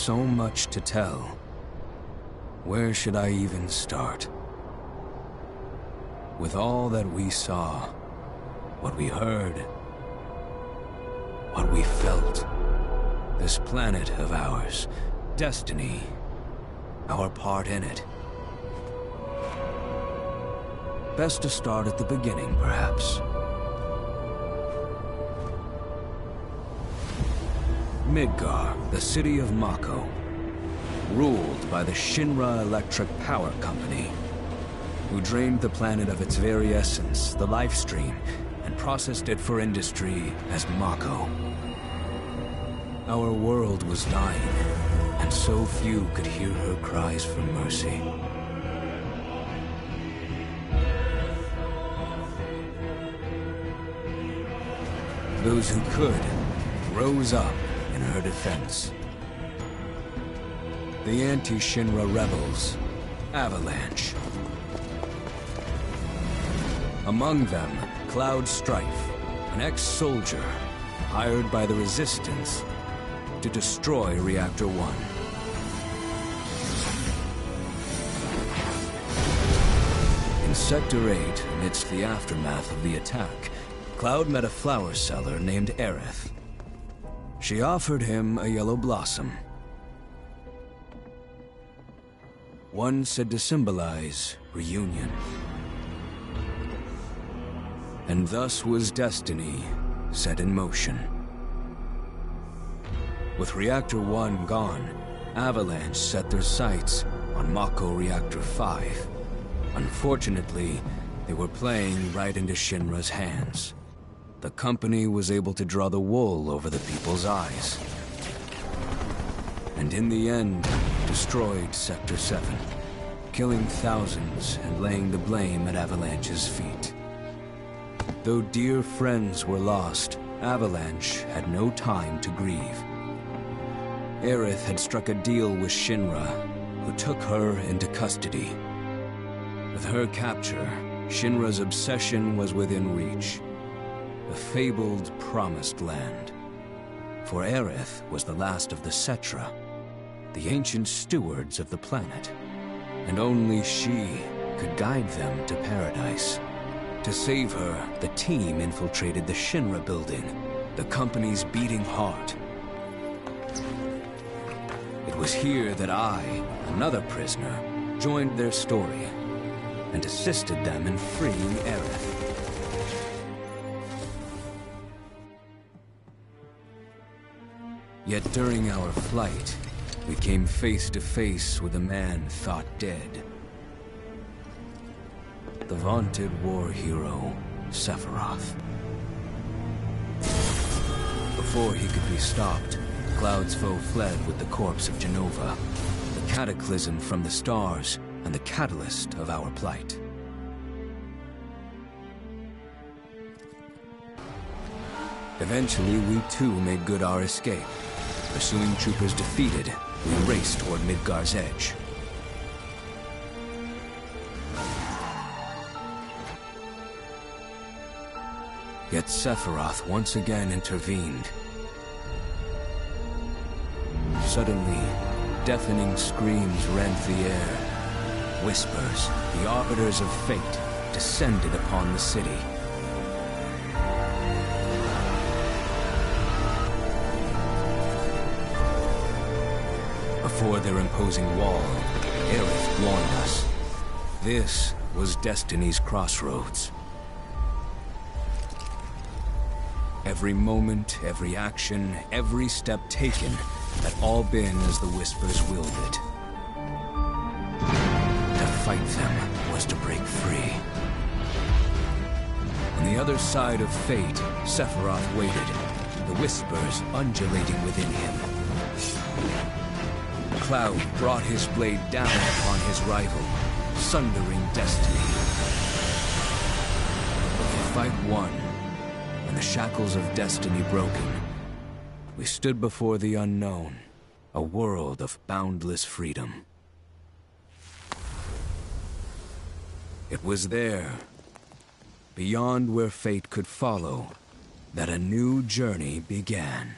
so much to tell. Where should I even start? With all that we saw, what we heard, what we felt, this planet of ours, destiny, our part in it. Best to start at the beginning, perhaps. Midgar, the city of Mako, ruled by the Shinra Electric Power Company, who drained the planet of its very essence, the life stream, and processed it for industry as Mako. Our world was dying, and so few could hear her cries for mercy. Those who could rose up in her defense. The anti-Shinra rebels, Avalanche. Among them, Cloud Strife, an ex-soldier hired by the Resistance to destroy Reactor 1. In Sector 8, amidst the aftermath of the attack, Cloud met a flower seller named Aerith. She offered him a yellow blossom. One said to symbolize reunion. And thus was destiny set in motion. With Reactor 1 gone, Avalanche set their sights on Mako Reactor 5. Unfortunately, they were playing right into Shinra's hands. The company was able to draw the wool over the people's eyes. And in the end, destroyed Sector 7, killing thousands and laying the blame at Avalanche's feet. Though dear friends were lost, Avalanche had no time to grieve. Aerith had struck a deal with Shinra, who took her into custody. With her capture, Shinra's obsession was within reach. The fabled Promised Land. For Aerith was the last of the Cetra, the ancient stewards of the planet, and only she could guide them to paradise. To save her, the team infiltrated the Shinra building, the company's beating heart. It was here that I, another prisoner, joined their story and assisted them in freeing Aerith. Yet during our flight, we came face to face with a man thought dead. The vaunted war hero, Sephiroth. Before he could be stopped, Cloud's foe fled with the corpse of Genova, the cataclysm from the stars and the catalyst of our plight. Eventually, we too made good our escape. Pursuing troopers defeated, we raced toward Midgar's edge. Yet Sephiroth once again intervened. Suddenly, deafening screams rent the air. Whispers, the arbiters of fate, descended upon the city. Before their imposing wall, Aerith warned us. This was Destiny's crossroads. Every moment, every action, every step taken had all been as the Whispers willed it. To fight them was to break free. On the other side of fate, Sephiroth waited, the Whispers undulating within him. Cloud brought his blade down upon his rival, sundering destiny. The fight won, and the shackles of destiny broken. We stood before the unknown, a world of boundless freedom. It was there, beyond where fate could follow, that a new journey began.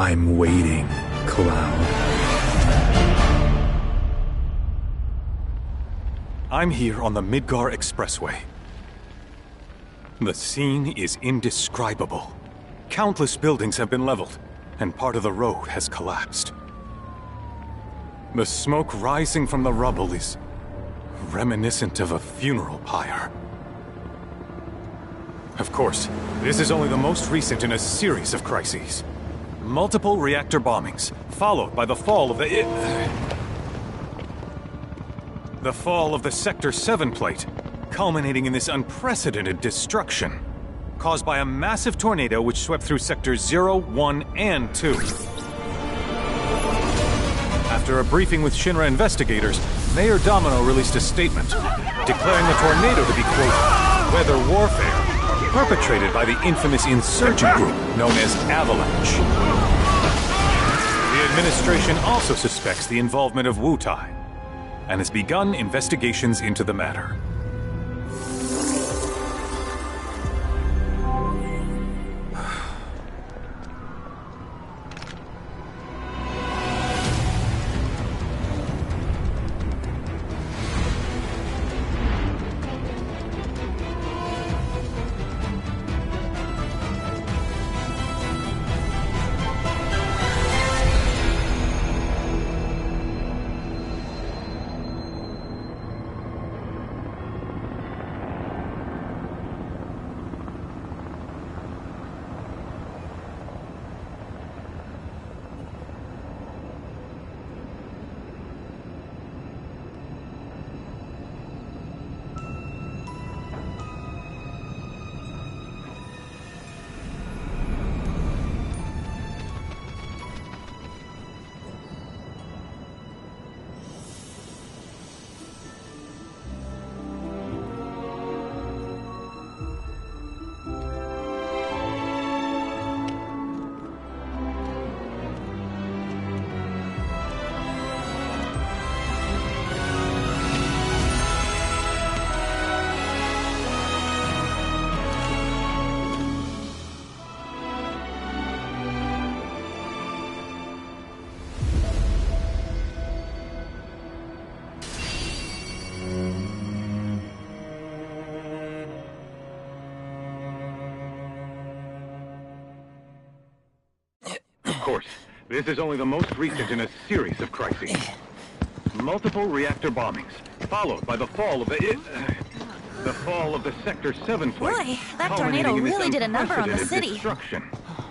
I'm waiting, Cloud. I'm here on the Midgar Expressway. The scene is indescribable. Countless buildings have been leveled, and part of the road has collapsed. The smoke rising from the rubble is reminiscent of a funeral pyre. Of course, this is only the most recent in a series of crises. Multiple reactor bombings, followed by the fall of the Sector 7 plate, culminating in this unprecedented destruction, caused by a massive tornado which swept through Sectors 0, 1, and 2. After a briefing with Shinra investigators, Mayor Domino released a statement, declaring the tornado to be, quote, weather warfare, perpetrated by the infamous insurgent group known as Avalanche. The administration also suspects the involvement of Wutai, and has begun investigations into the matter. Of course, this is only the most recent in a series of crises. Multiple reactor bombings, followed by the fall of the Sector 7 plate. Boy, that tornado really did a number on the city. Destruction.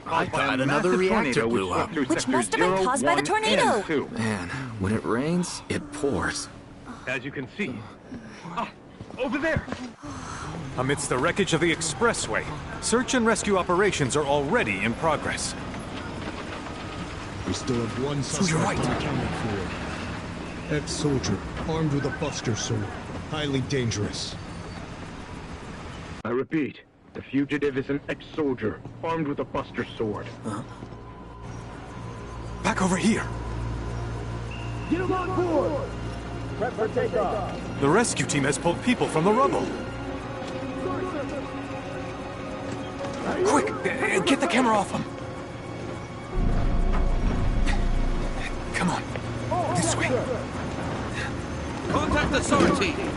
I thought another reactor blew up. Which must have been caused by the tornado. Man, when it rains, it pours. As you can see. Over there! Amidst the wreckage of the expressway, search and rescue operations are already in progress. We still have one suspect unaccounted for. Ex-soldier, armed with a buster sword. Highly dangerous. I repeat, the fugitive is an ex-soldier, armed with a buster sword. Back over here! Get him on board! Prep for takeoff! The rescue team has pulled people from the rubble. Quick! Get the camera off them! Come on. This way. Contact the SAR team.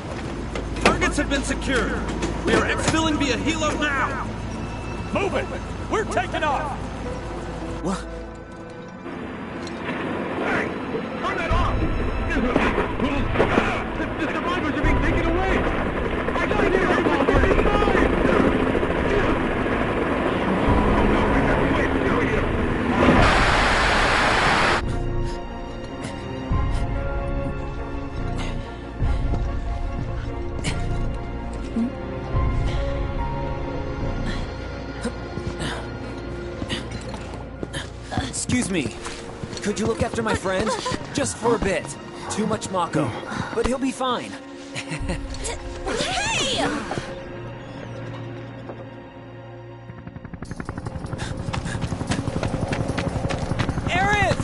Targets have been secured. We are exfilling via helo now. Move it! We're taking off! What? Hey! Turn that off! The survivors are being taken away! I got it! Excuse me. Could you look after my friend? Just for a bit. Too much Mako. But he'll be fine. Hey! Aerith!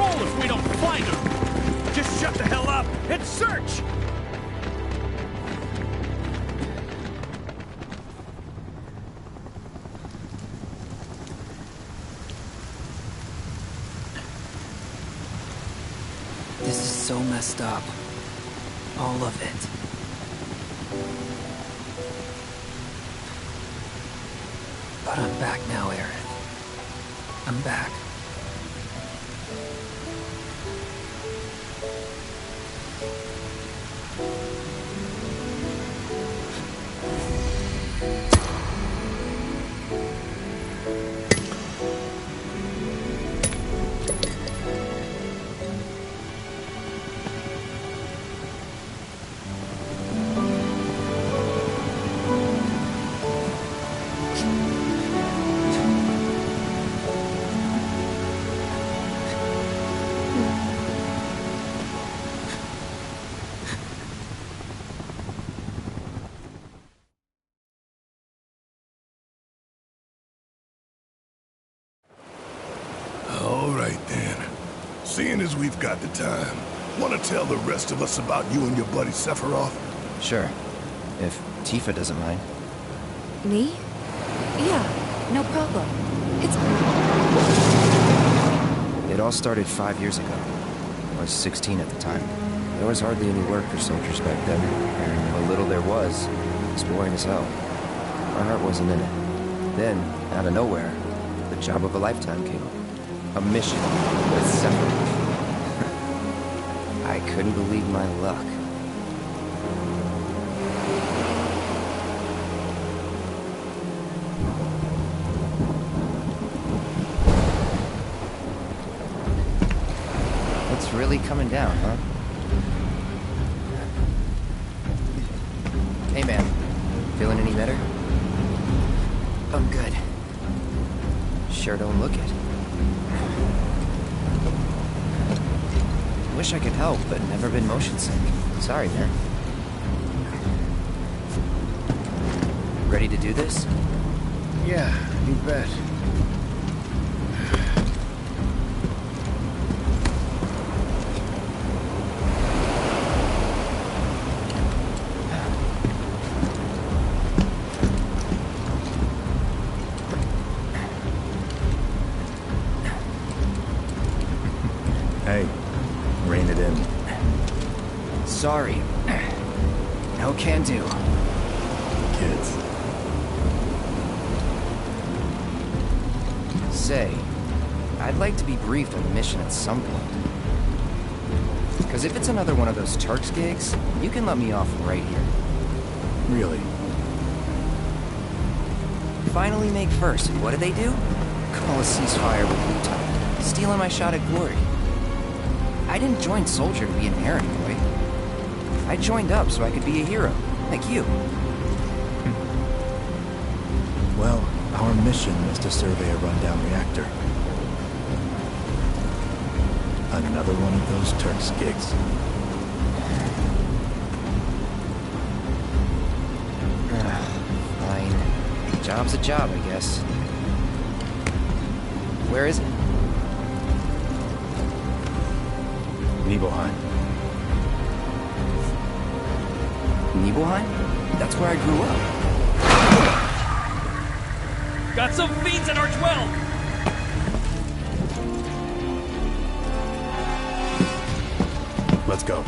hole if we don't find her! Just shut the hell up and search! This is so messed up. All of it. But I'm back now, Aerith. I'm back. All right, then. Seeing as we've got the time, want to tell the rest of us about you and your buddy Sephiroth? Sure. If Tifa doesn't mind. Me? Yeah, no problem. It all started 5 years ago. I was 16 at the time. There was hardly any work for soldiers back then, and what little there was boring as hell. My heart wasn't in it. Then, out of nowhere, the job of a lifetime came up. A mission with Sephiroth. I couldn't believe my luck. It's really coming down, huh? Hey, man. Feeling any better? I'm good. Sure don't look it. Wish I could help, but never been motion sick. Sorry, man. Ready to do this? Yeah, you bet. Hey, rein it in. Sorry. No can do. Kids. Say, I'd like to be briefed on the mission at some point. Because if it's another one of those Turks gigs, you can let me off right here. Really? Finally make first, and what do they do? Call a ceasefire with Utah, stealing my shot at glory. I didn't join Soldier to be an errand boy. I joined up so I could be a hero, like you. Well, our mission was to survey a rundown reactor. Another one of those Turks gigs. Fine. Job's a job, I guess. Where is it? Nibelheim. Nibelheim? That's where I grew up. Got some fiends in our 12! Let's go.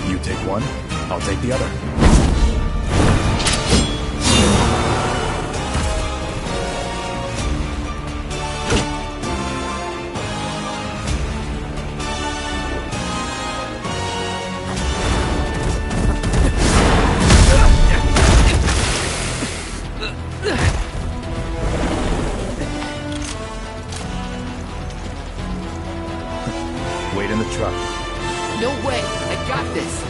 You take one, I'll take the other. Wait in the truck. No way! I got this!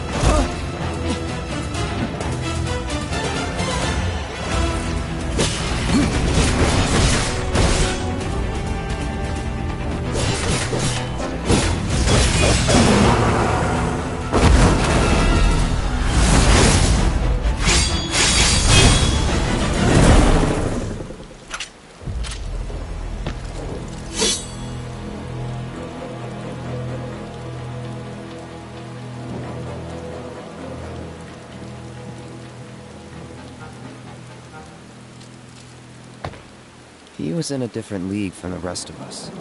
He was in a different league from the rest of us.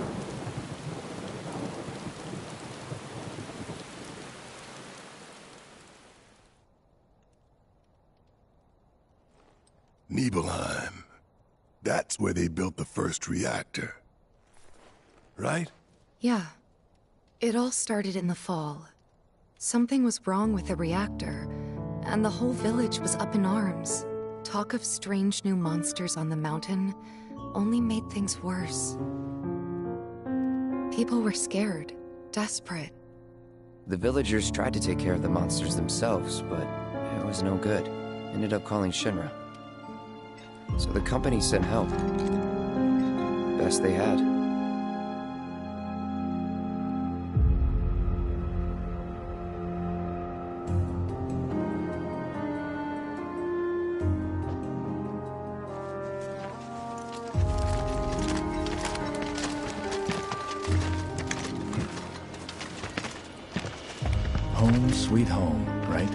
Nibelheim. That's where they built the first reactor. Right? Yeah. It all started in the fall. Something was wrong with the reactor, and the whole village was up in arms. Talk of strange new monsters on the mountain only made things worse. People were scared, desperate. The villagers tried to take care of the monsters themselves, but it was no good. Ended up calling Shinra. So the company sent help. Best they had. Home sweet home, right?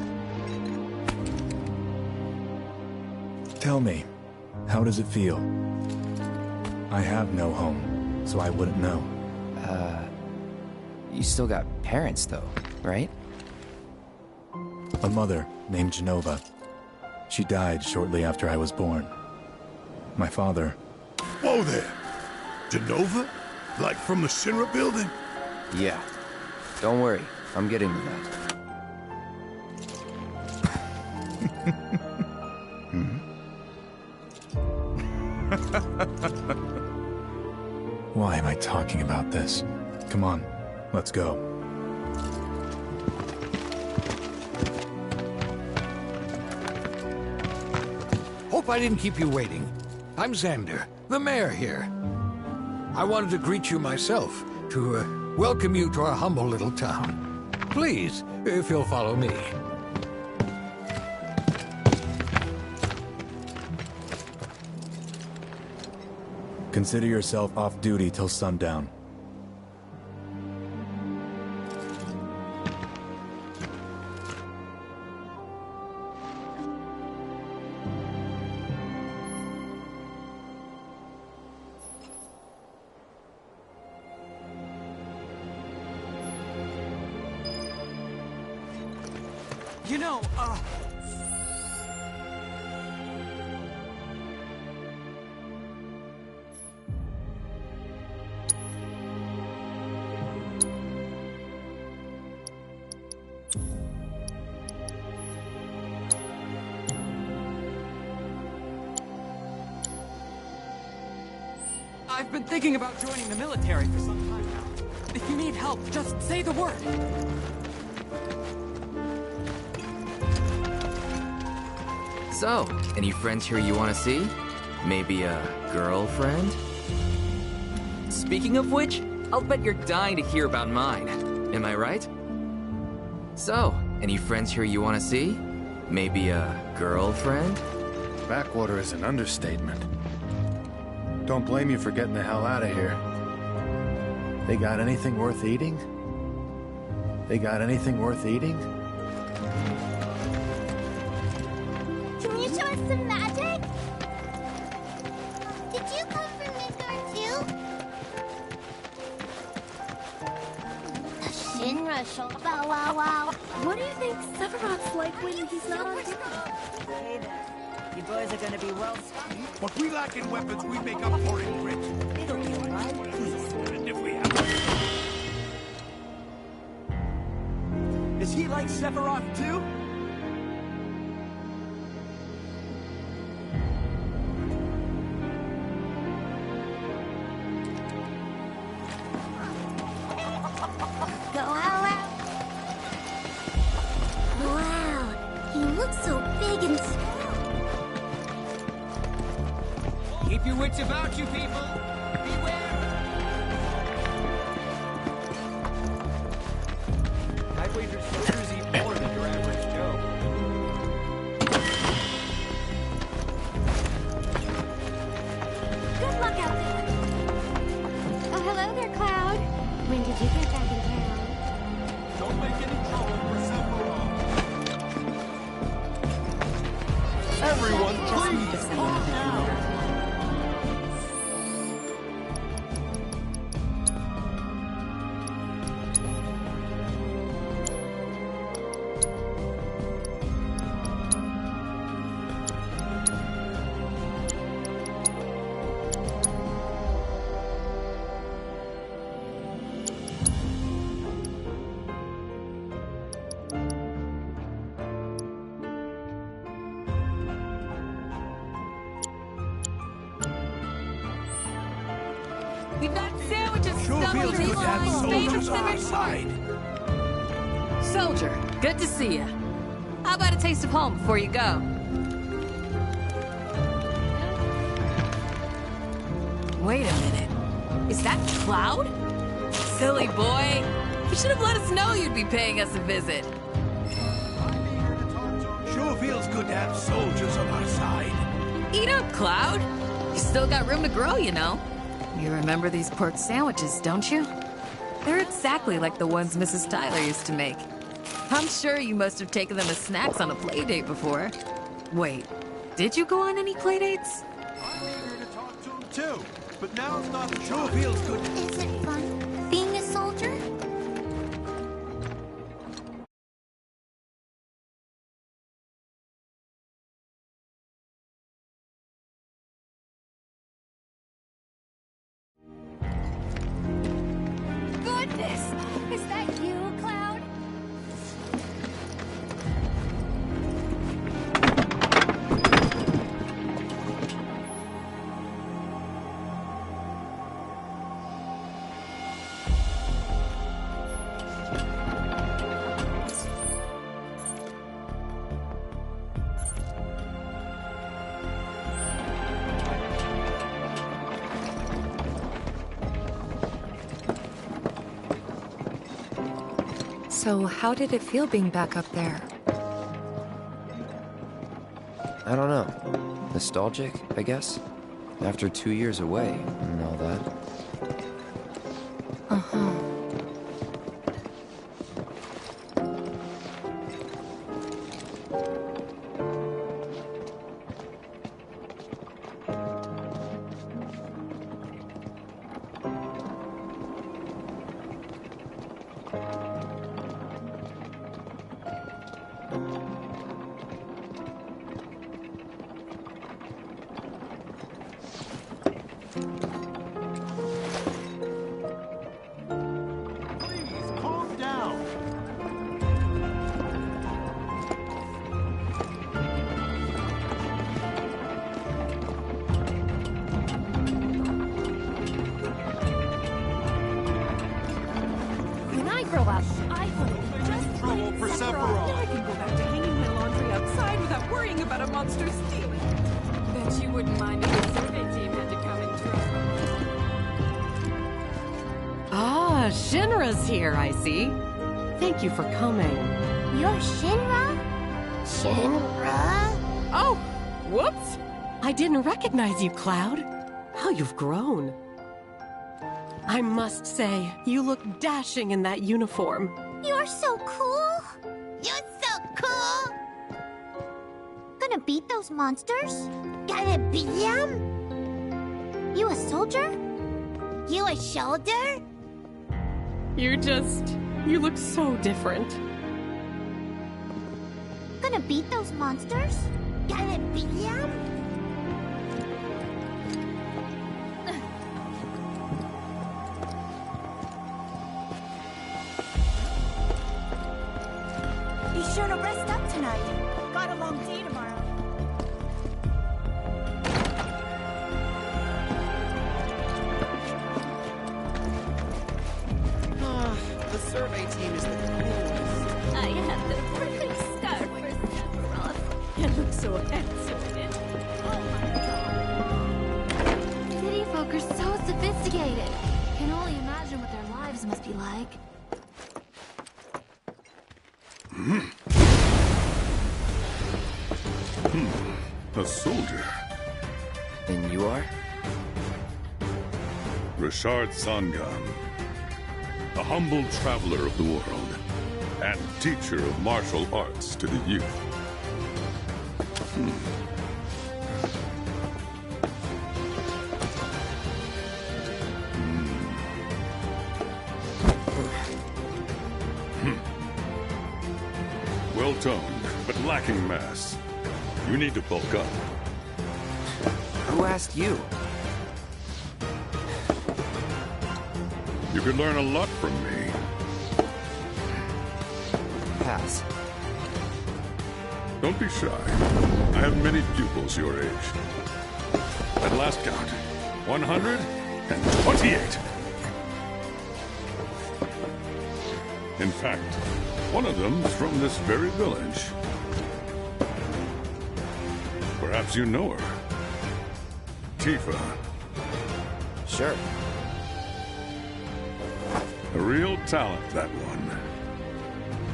Tell me, how does it feel? I have no home, so I wouldn't know. You still got parents though, right? A mother named Genova. She died shortly after I was born. My father... Whoa there! Genova? Like from the Shinra building? Yeah. Don't worry, I'm getting to that. Why am I talking about this? Come on, let's go. Hope I didn't keep you waiting. I'm Xander, the mayor here. I wanted to greet you myself, to welcome you to our humble little town. Please, if you'll follow me. Consider yourself off duty till sundown. You know, I've been thinking about joining the military for some time now. If you need help, just say the word. So, any friends here you want to see? Maybe a girlfriend? Speaking of which, I'll bet you're dying to hear about mine. Am I right? So, any friends here you want to see? Maybe a girlfriend? Backwater is an understatement. Don't blame you for getting the hell out of here. They got anything worth eating? They got anything worth eating? Can you show us some magic? Did you come from Midgard too? The Shinra show. Bow wow wow. What do you think Sephiroth's like when he's not on duty? Hey there. You boys are gonna be well stocked. What we lack in weapons, we make up for in grit. It'll be alright. And if we have... Is he like Sephiroth too? Go out. Wow, he looks so big and strong. Keep your wits about you, people. Beware. I wager soldiers eat more than your average Joe. Good luck out there. Oh, hello there, Cloud. When did you get back in town? Don't make any trouble for Sephiroth. Everyone, please calm down. We've got sandwiches, Sure feels good to have soldiers on our steaks, side. Soldier, good to see you. How about a taste of home before you go? Wait a minute. Is that Cloud? Silly boy. You should have let us know you'd be paying us a visit. Sure feels good to have soldiers on our side. Eat up, Cloud. You still got room to grow, you know. You remember these pork sandwiches, don't you? They're exactly like the ones Mrs. Tyler used to make. I'm sure you must have taken them as snacks on a play date before. Wait, did you go on any play dates? I'm eager to talk to him too, but now's not the Sure time. feels good. Is it fun being a soldier? Goodness! Is that you, Cloud? So, how did it feel being back up there? I don't know. Nostalgic, I guess? After 2 years away and all that. Uh-huh. Please, calm down. When I grow up, I will just Trouble for Sephiroth. I can go back to hanging my laundry outside without worrying about a monster stealing. Bet you wouldn't mind if the survey team had to come and try. Ah, Shinra's here, I see. Thank you for coming. You're Shinra? Shinra? Oh, whoops! I didn't recognize you, Cloud. How you've grown. I must say, you look dashing in that uniform. You're so cool. You're so cool. Gonna beat those monsters? Gonna beat them? You a soldier? You a shoulder? You look so different. Gonna beat those monsters? Gonna beat them? Be sure to rest up tonight. Got a long day tomorrow. The survey team is the coolest. I had the perfect scarf for Sephiroth. It looks so handsome in it. Oh my god. City folk are so sophisticated. Can only imagine what their lives must be like. A soldier. And you are? Richard Sangan. A humble traveler of the world. And teacher of martial arts to the youth. Well-toned, but lacking mass. You need to bulk up. Who asked you? You could learn a lot from me. Pass. Don't be shy. I have many pupils your age. At last count, 100? and 28. In fact, one of them's from this very village. Perhaps you know her. Tifa. Sure. A real talent, that one.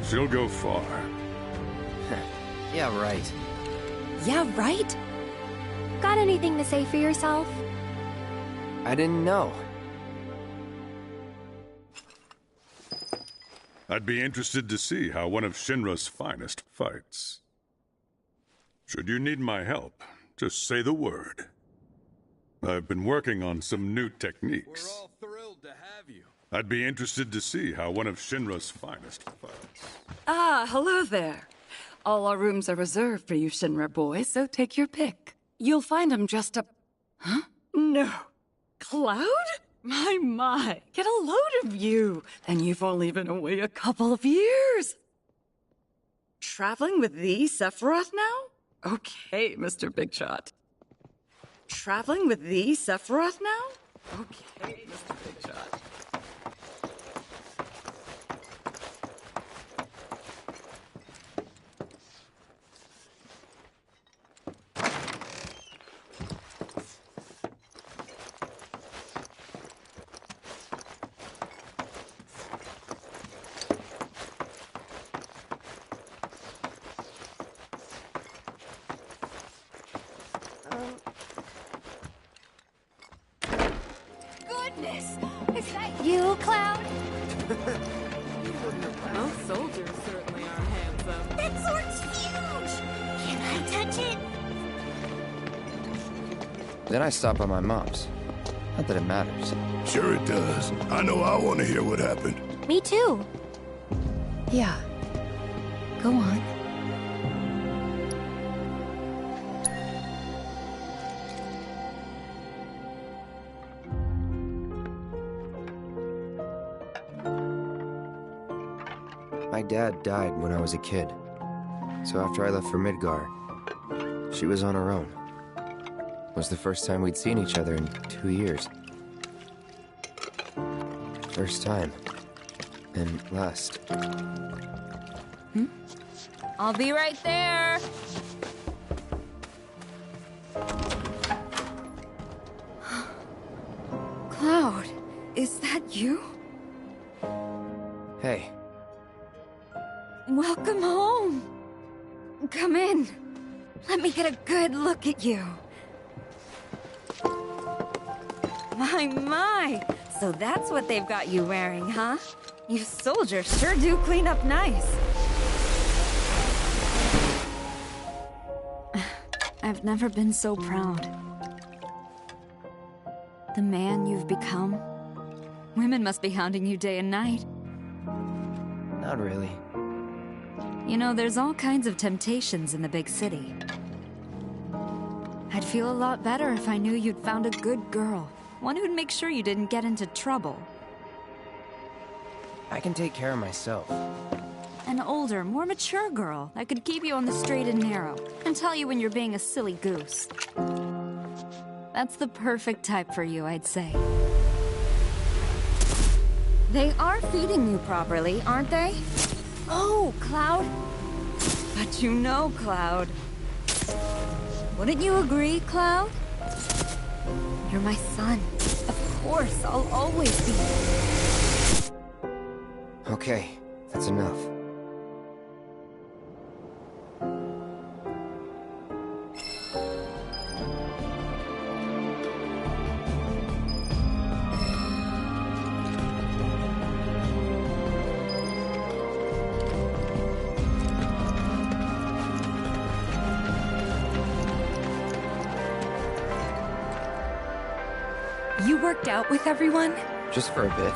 She'll go far. Yeah, right. Yeah, right? Got anything to say for yourself? I didn't know. I'd be interested to see how one of Shinra's finest fights. Should you need my help, just say the word. I've been working on some new techniques. We're all thrilled to have you. I'd be interested to see how one of Shinra's finest fights. Ah, hello there. All our rooms are reserved for you Shinra boys, so take your pick. You'll find them just up... Huh? No. Cloud? My. Get a load of you. And you've only been away a couple of years. Traveling with the Sephiroth now? Okay, Mr. Big Shot. Traveling with the Sephiroth now? Okay, Mr. Big Shot. Goodness! Is that you, Cloud? Most soldiers certainly are handsome. That sword's huge! Can I touch it? Then I stop by my mom's. Not that it matters. Sure it does. I know I want to hear what happened. Me too. Yeah. Go on. My dad died when I was a kid. So after I left for Midgar, she was on her own. It was the first time we'd seen each other in 2 years. First time. And last. I'll be right there. Cloud, is that you? Hey. Welcome home. Come in. Let me get a good look at you. My. So that's what they've got you wearing, huh? You soldiers sure do clean up nice. I've never been so proud. The man you've become. Women must be hounding you day and night. Not really. You know, there's all kinds of temptations in the big city. I'd feel a lot better if I knew you'd found a good girl. One who'd make sure you didn't get into trouble. I can take care of myself. An older, more mature girl that could keep you on the straight and narrow and tell you when you're being a silly goose. That's the perfect type for you, I'd say. They are feeding you properly, aren't they? Oh, Cloud. But you know, Cloud. Wouldn't you agree, Cloud? You're my son. Of course, I'll always be. Okay, that's enough. You worked out with everyone? Just for a bit.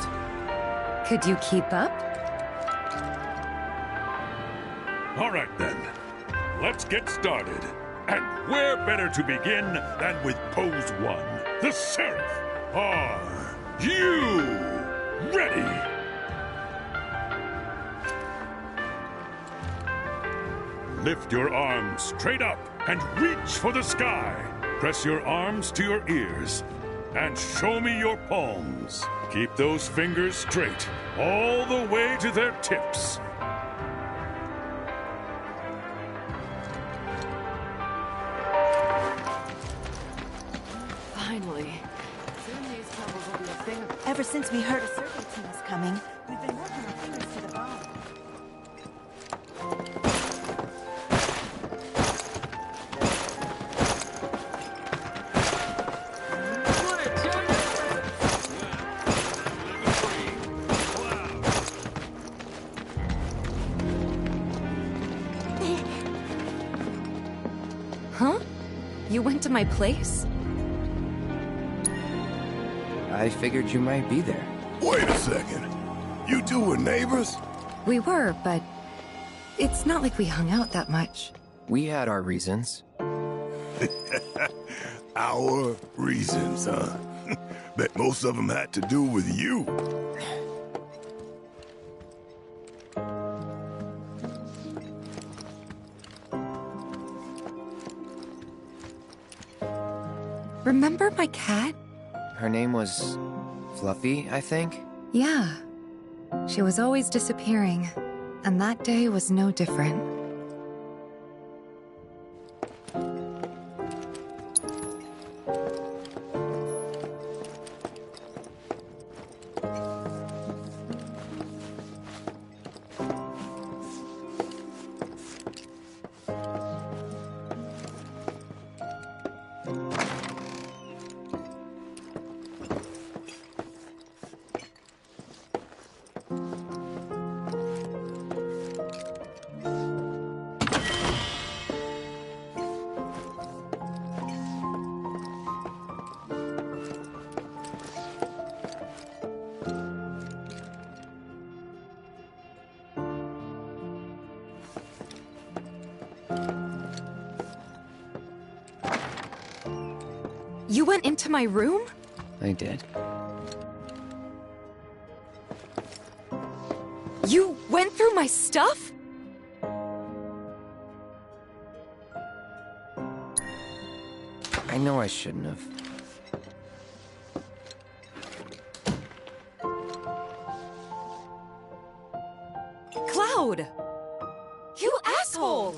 Could you keep up? All right, then. Let's get started. And where better to begin than with pose 1? The Seraph. Are you ready? Lift your arms straight up and reach for the sky. Press your arms to your ears. and show me your palms. Keep those fingers straight, all the way to their tips. Finally. Soon these troubles will be a thing of... Ever since we heard a circle team was coming, we've been working our fingers to the bone. Huh? You went to my place? I figured you might be there. Wait a second. You two were neighbors? We were, but it's not like we hung out that much. We had our reasons. Our reasons, huh? Bet most of them had to do with you. Remember my cat? Her name was Fluffy, I think? Yeah. She was always disappearing, and that day was no different. You went into my room? I did. You went through my stuff? I know I shouldn't have. Cloud! You asshole!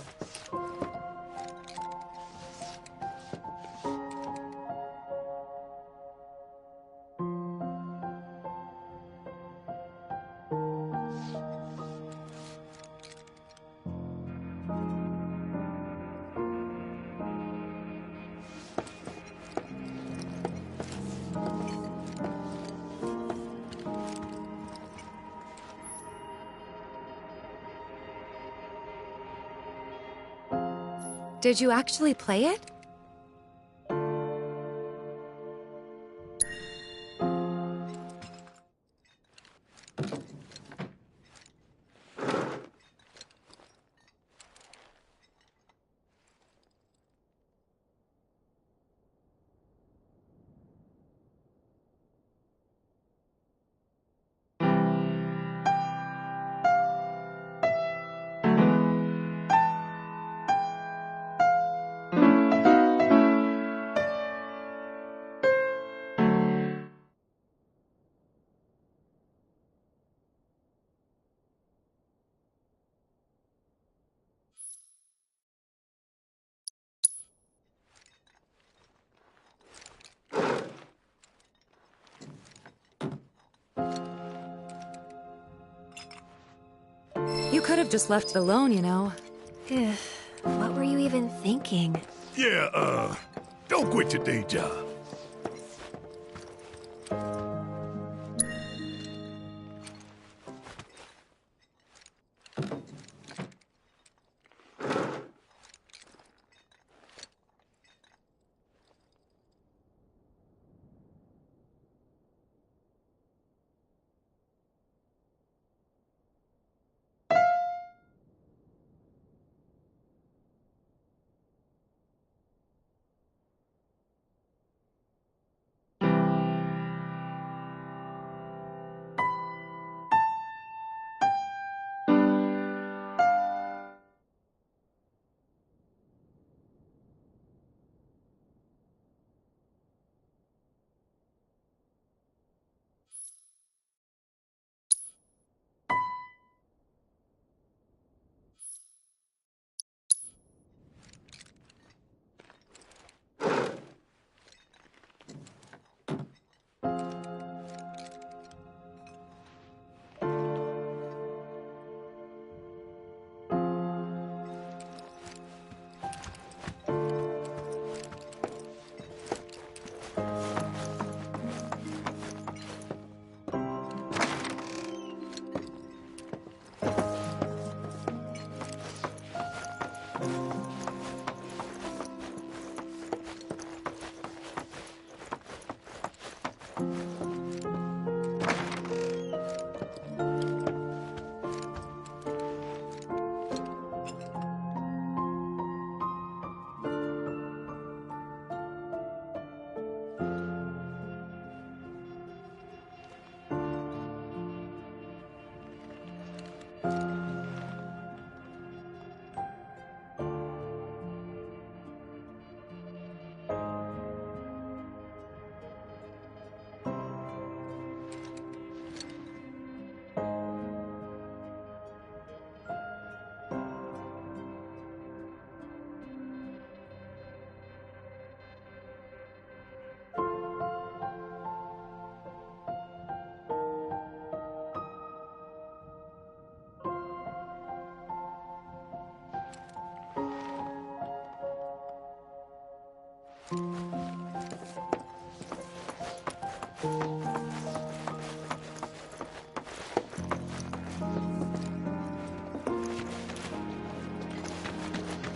Did you actually play it? You could have just left it alone, you know. What were you even thinking? Yeah, don't quit your day job.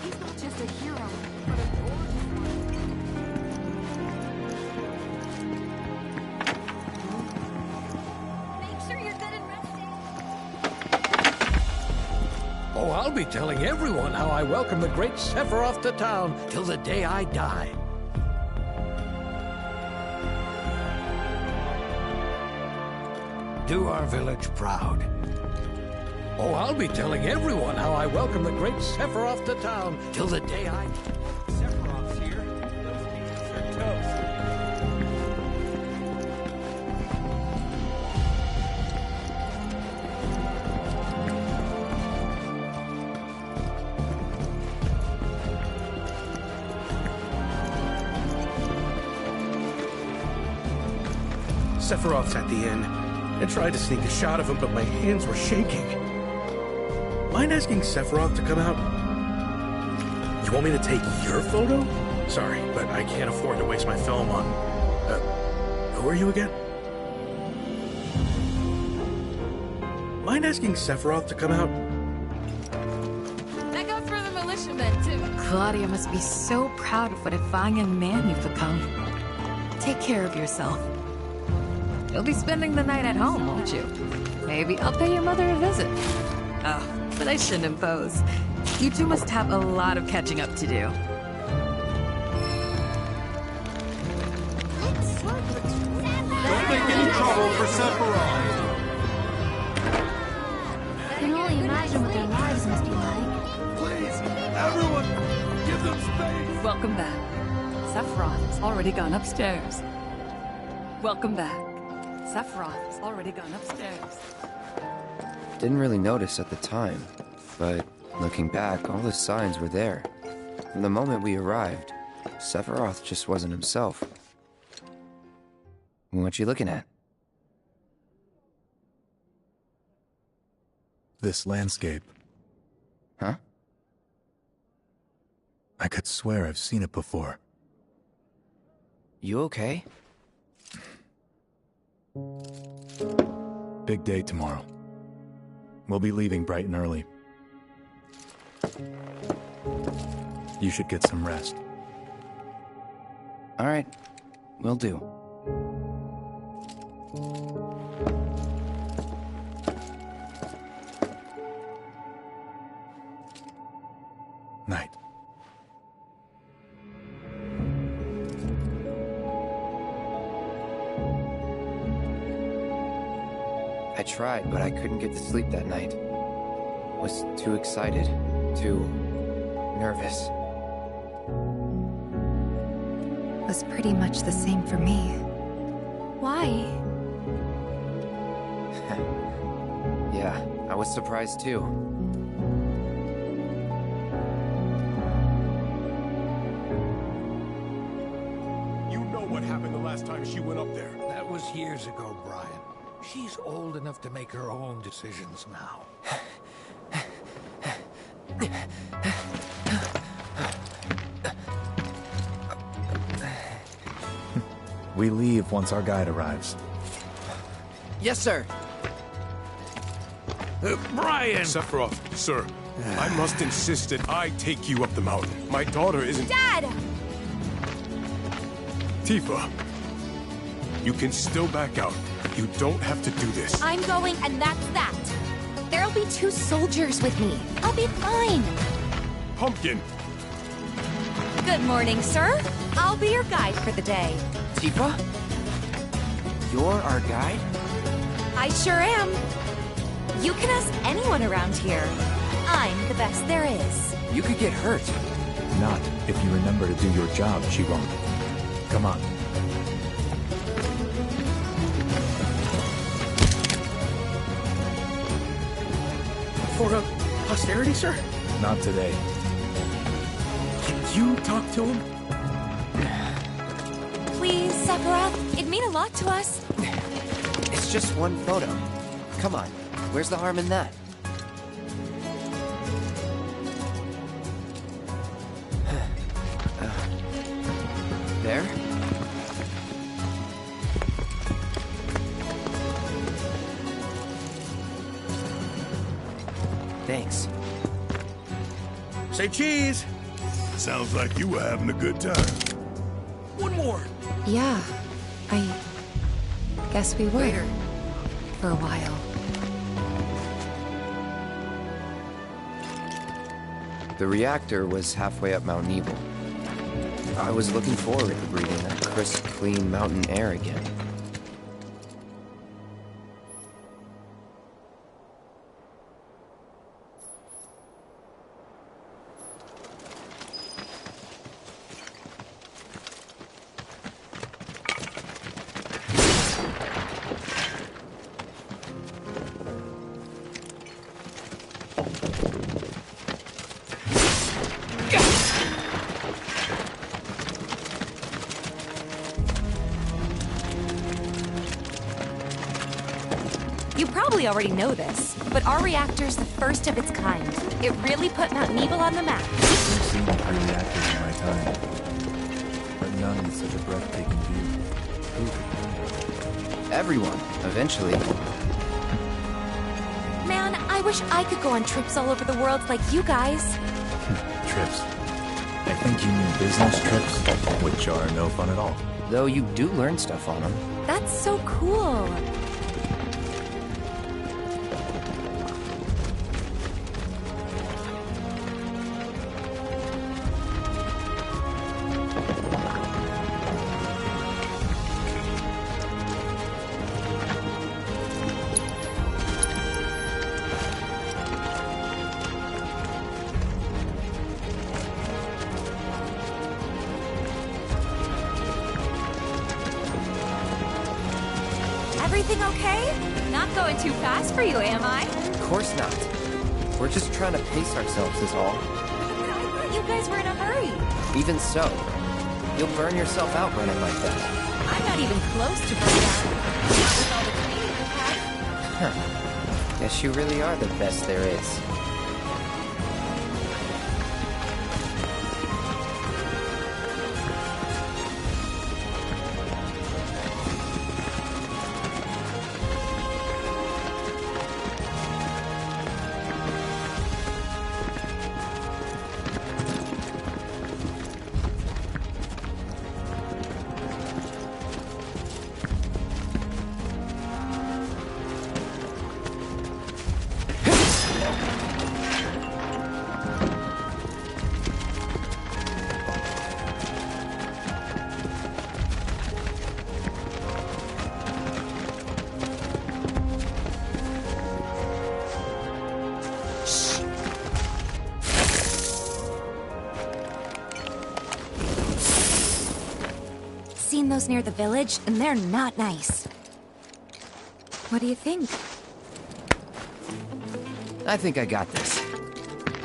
He's not just a hero, but a Make sure you're good and rested. Oh, I'll be telling everyone how I welcome the great Sephiroth to town till the day I die. Do our village proud. Oh, I'll be telling everyone how I welcome the great Sephiroth to town till the day I... Sephiroth's here. Those beans are toast. Sephiroth's at the inn. I tried to sneak a shot of him, but my hands were shaking. Mind asking Sephiroth to come out? You want me to take your photo? Sorry, but I can't afford to waste my film on... who are you again? Mind asking Sephiroth to come out? That goes for the militiamen, too. Claudia must be so proud of what a fine young man you've become. Take care of yourself. You'll be spending the night at home, won't you? Maybe I'll pay your mother a visit. Oh, but I shouldn't impose. You two must have a lot of catching up to do. Don't make any trouble for Sephiroth. I can only imagine what their lives must be like. Please, everyone, give them space. Welcome back. Sephiroth has already gone upstairs. Welcome back. Sephiroth has already gone upstairs. Didn't really notice at the time, but looking back, all the signs were there. From the moment we arrived, Sephiroth just wasn't himself. What you looking at? This landscape. Huh? I could swear I've seen it before. You okay? Big day tomorrow. We'll be leaving bright and early. You should get some rest. All right, will do. Night. I tried, but I couldn't get to sleep that night. Was too excited, too nervous. Was pretty much the same for me. Why? Yeah, I was surprised too. You know what happened the last time she went up there. That was years ago, Brian. She's old enough to make her own decisions now. We leave once our guide arrives. Yes, sir. Brian! Sephiroth, sir, I must insist that I take you up the mountain. My daughter isn't... Dad! Tifa, You can still back out. You don't have to do this. I'm going, and that's that. There'll be 2 soldiers with me. I'll be fine. Pumpkin! Good morning, sir. I'll be your guide for the day. Tifa? You're our guide? I sure am. You can ask anyone around here. I'm the best there is. You could get hurt. Not if you remember to do your job, she won't. Come on. For posterity, sir? Not today. Can you talk to him? Please, Sephiroth. It'd mean a lot to us. It's just one photo. Come on. Where's the harm in that? There? Thanks. Say cheese! Sounds like you were having a good time. One more! Yeah, I guess we were. Later. For a while. The reactor was halfway up Mount Nebel. I was looking forward to breathing that crisp, clean mountain air again. You probably already know this, but our reactor's the first of its kind. It really put Mount Nebel on the map. I've seen 3 reactors in my time, but none with such a breathtaking view. Everyone, eventually. Man, I wish I could go on trips all over the world like you guys. Trips. I think you mean business trips, which are no fun at all. Though you do learn stuff on them. That's so cool. Everything okay? Not going too fast for you, am I? Of course not. We're just trying to pace ourselves is all. I thought you guys were in a hurry. Even so, you'll burn yourself out running like that. I'm not even close to burning out. Not with all the training I've had. Huh. Guess you really are the best there is. Seen those near the village, and they're not nice. What do you think? I think I got this.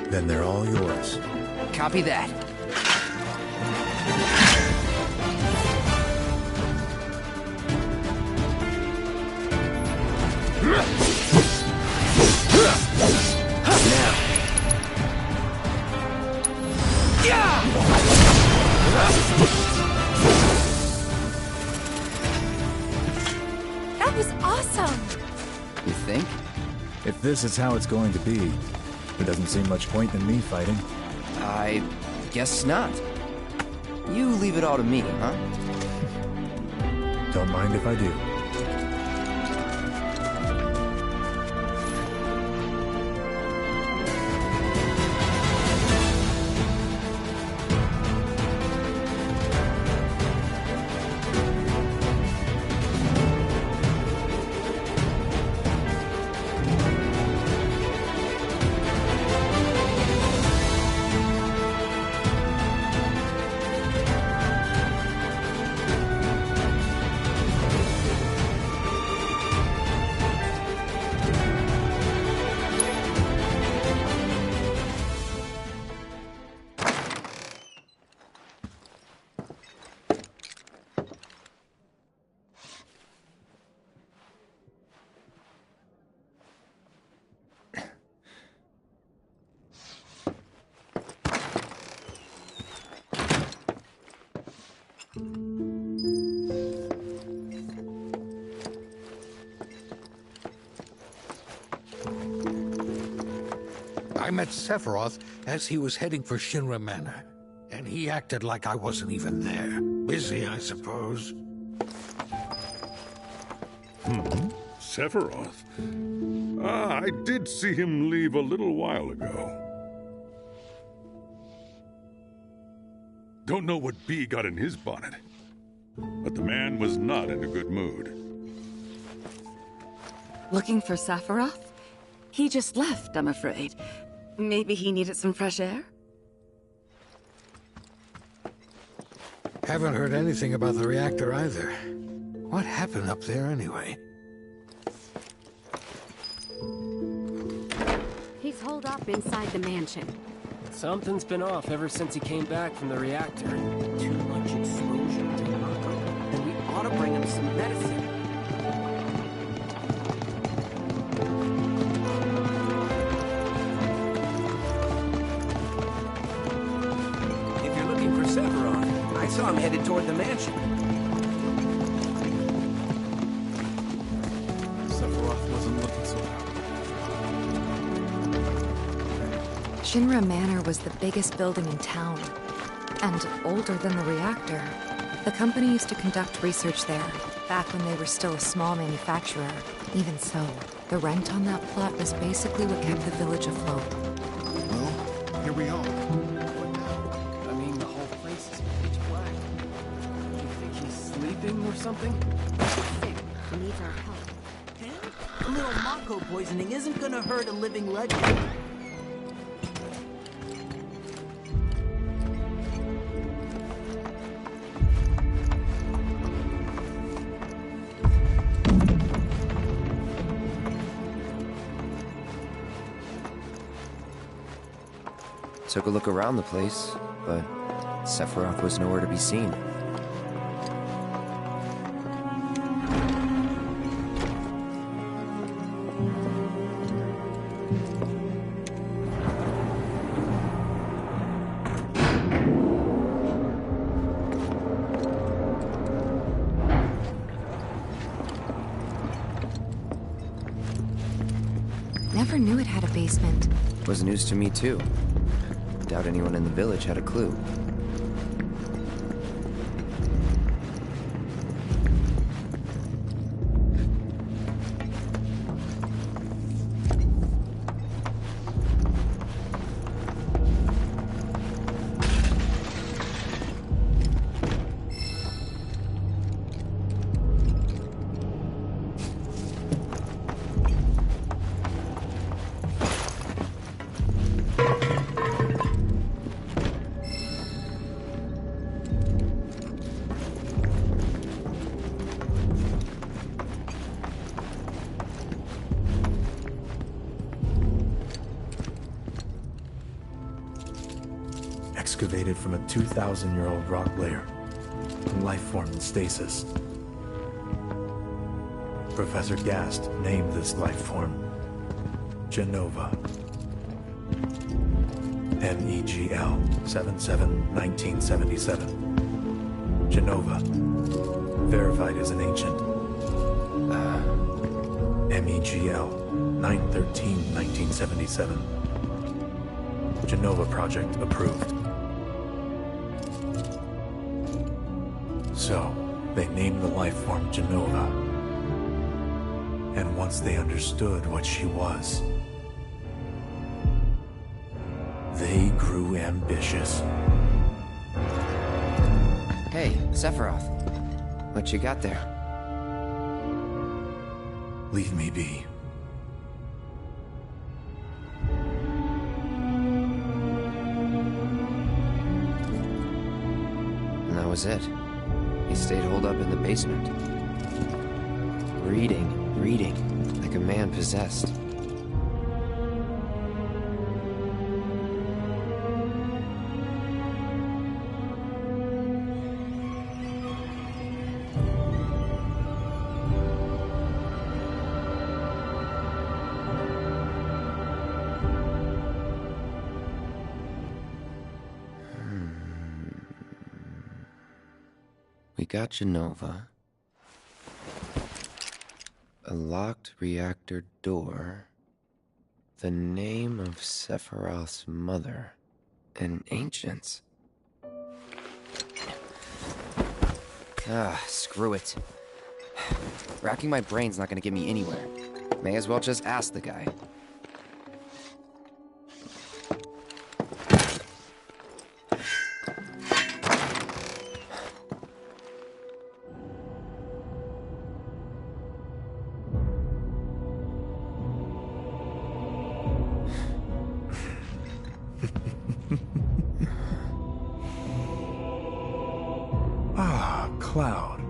Then they're all yours. Copy that. That was awesome! You think? If this is how it's going to be, there doesn't seem much point in me fighting. I guess not. You leave it all to me, huh? Don't mind if I do. I met Sephiroth as he was heading for Shinra Manor, and he acted like I wasn't even there. Busy, I suppose. Sephiroth? Ah, I did see him leave a little while ago. Don't know what bee got in his bonnet, but the man was not in a good mood. Looking for Sephiroth? He just left, I'm afraid. Maybe he needed some fresh air? Haven't heard anything about the reactor either. What happened up there anyway? He's holed up inside the mansion. Something's been off ever since he came back from the reactor. Too much exposure to Mako. And we ought to bring him some medicine. If you're looking for Sephiroth, I saw him headed toward the mansion. Sephiroth wasn't looking so hot. Shinra Manor was the biggest building in town, and older than the reactor. The company used to conduct research there, back when they were still a small manufacturer. Even so, the rent on that plot was basically what kept the village afloat. Well, here we are. I mean, the whole place is pitch black. You think he's sleeping or something? He needs our help. A little Mako poisoning isn't gonna hurt a living legend. Took a look around the place, but Sephiroth was nowhere to be seen. Never knew it had a basement. Was news to me too. Doubt anyone in the village had a clue. Excavated from a 2,000-year-old rock layer. Life form in stasis. Professor Gast named this life form Genova. MEGL 77-1977. Genova. Verified as an ancient. MEGL 9/13/1977. Genova project approved. So, They named the life form Genova. And once they understood what she was, they grew ambitious. Hey, Sephiroth. What you got there? Leave me be. And that was it. He stayed holed up in the basement. Reading, like a man possessed. We got Genova. A locked reactor door. The name of Sephiroth's mother. And ancients. Screw it. Racking my brain's not gonna get me anywhere. May as well just ask the guy. Cloud.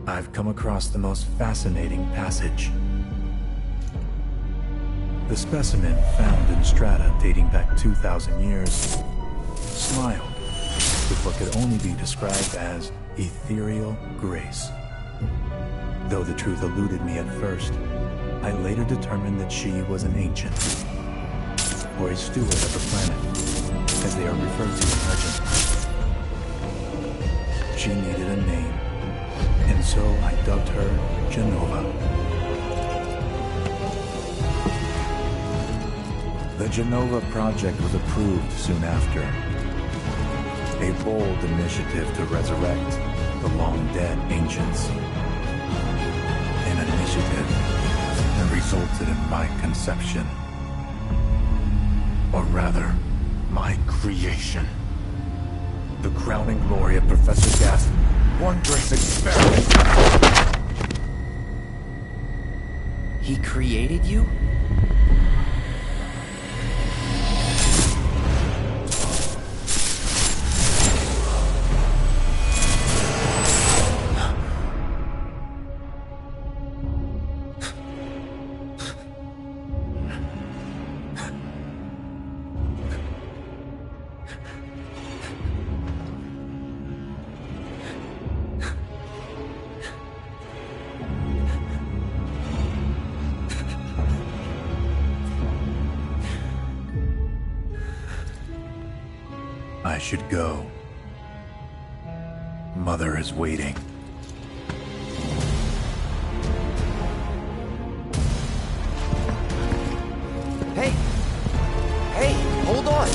I've come across the most fascinating passage. The specimen found in strata dating back 2,000 years smiled with what could only be described as ethereal grace. Though the truth eluded me at first, I later determined that she was an ancient, or a steward of the planet, as they are referred to in legend. She needed a name, and so I dubbed her Genova. The Genova project was approved soon after. A bold initiative to resurrect the long-dead ancients. An initiative that resulted in my conception. Or rather, my creation. The crowning glory of Professor Gast's wondrous experiment. He created you? I should go. Mother is waiting. Hey! Hey, hold on!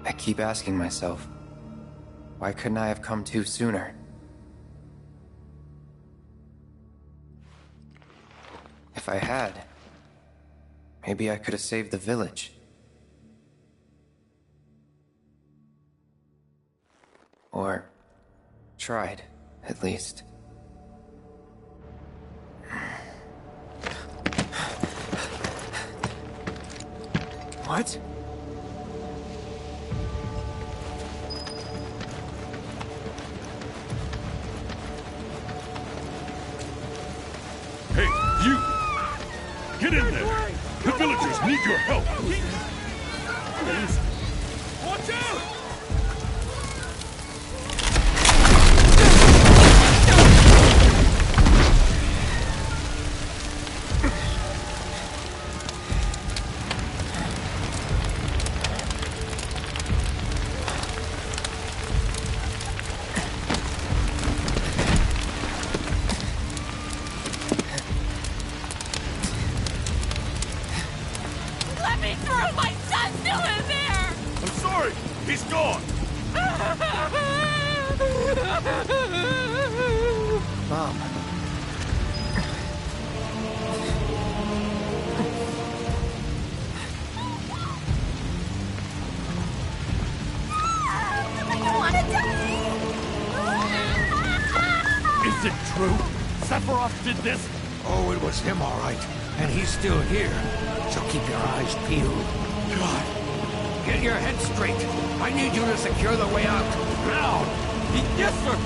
I keep asking myself, why couldn't I have come to sooner? If I had, maybe I could have saved the village. Or tried, at least. What? Hey, you! Get in there! The villagers need your help! Please! Watch out! He's gone! Mom. I don't want to die! Is it true? Sephiroth did this? Oh, it was him, all right. And he's still here. So keep your eyes peeled. God. Get your head straight. I need you to secure the way out. Now! Yes, sir!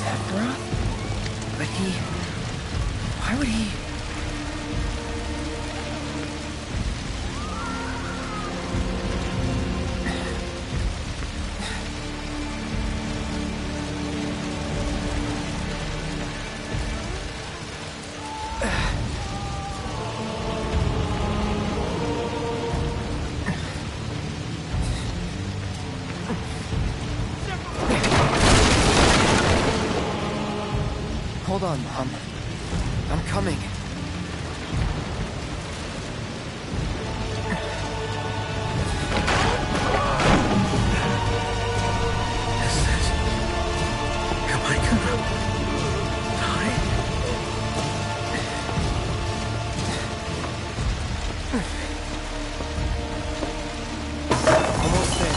Sephiroth? But he... Why would he... Hold on, Mom. I'm coming. Am I gonna die? Almost there.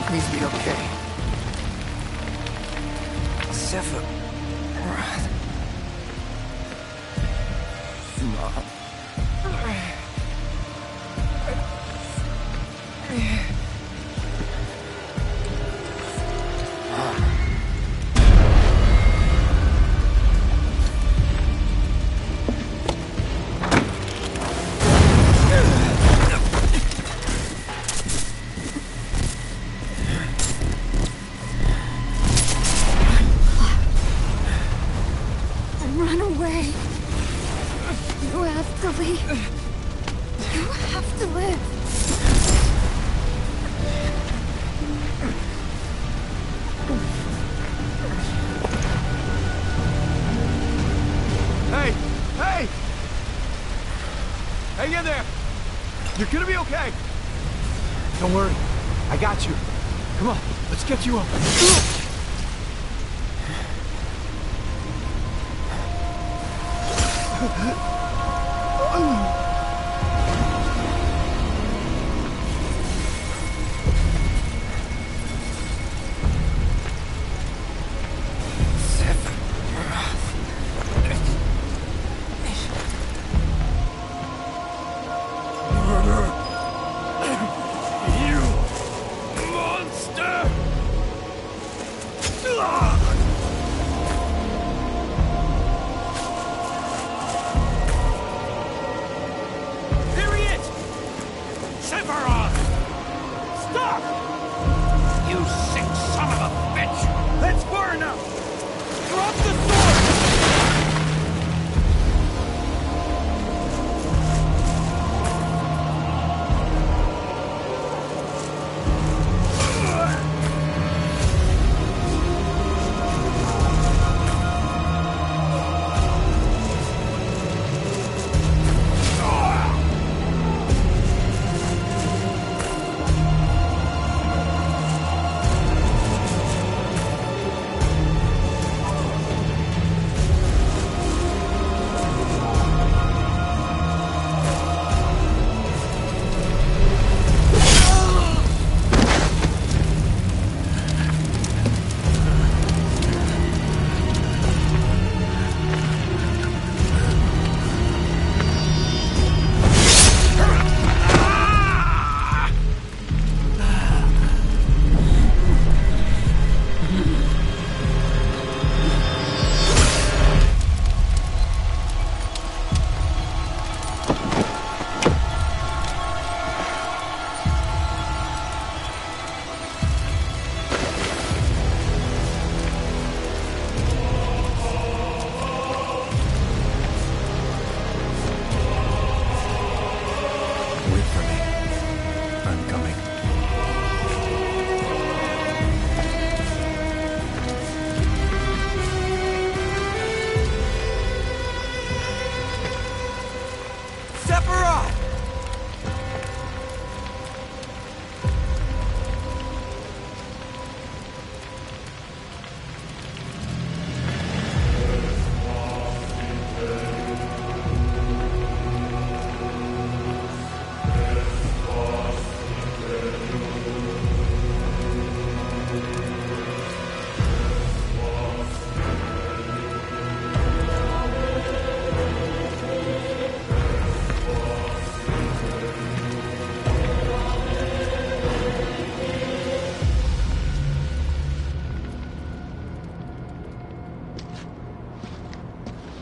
Please be okay. Sephiroth. Mom. Run away. You have to leave. You have to live. Hey! Hey! Hang in there! You're gonna be okay! Don't worry. I got you. Come on, let's get you up.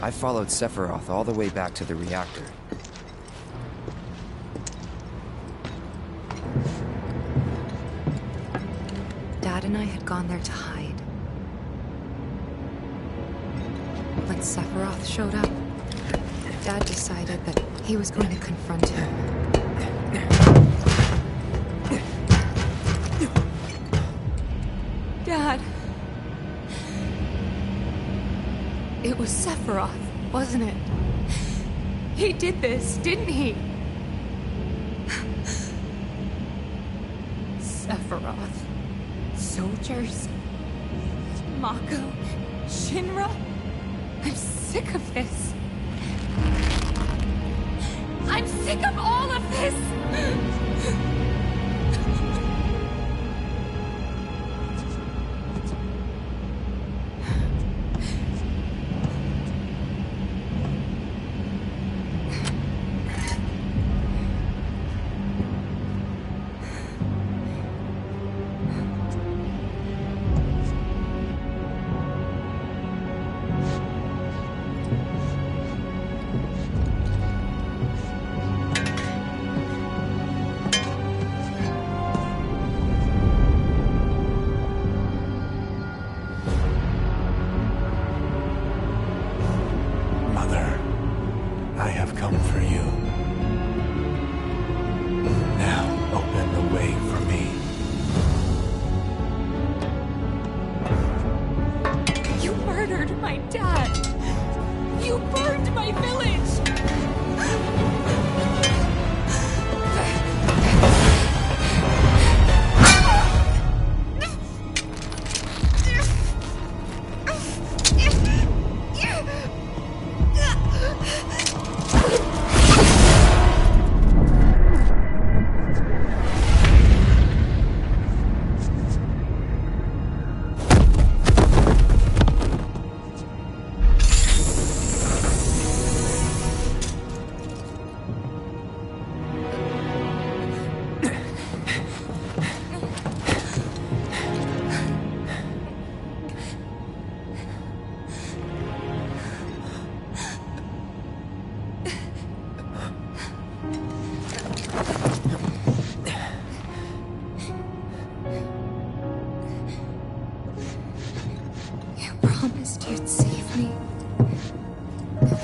I followed Sephiroth all the way back to the reactor. Dad and I had gone there to hide. When Sephiroth showed up, Dad decided that he was going to confront him. Dad! It was Sephiroth, wasn't it? He did this, didn't he? Sephiroth. Soldiers. Mako. Shinra. I'm sick of this. I'm sick of all of this!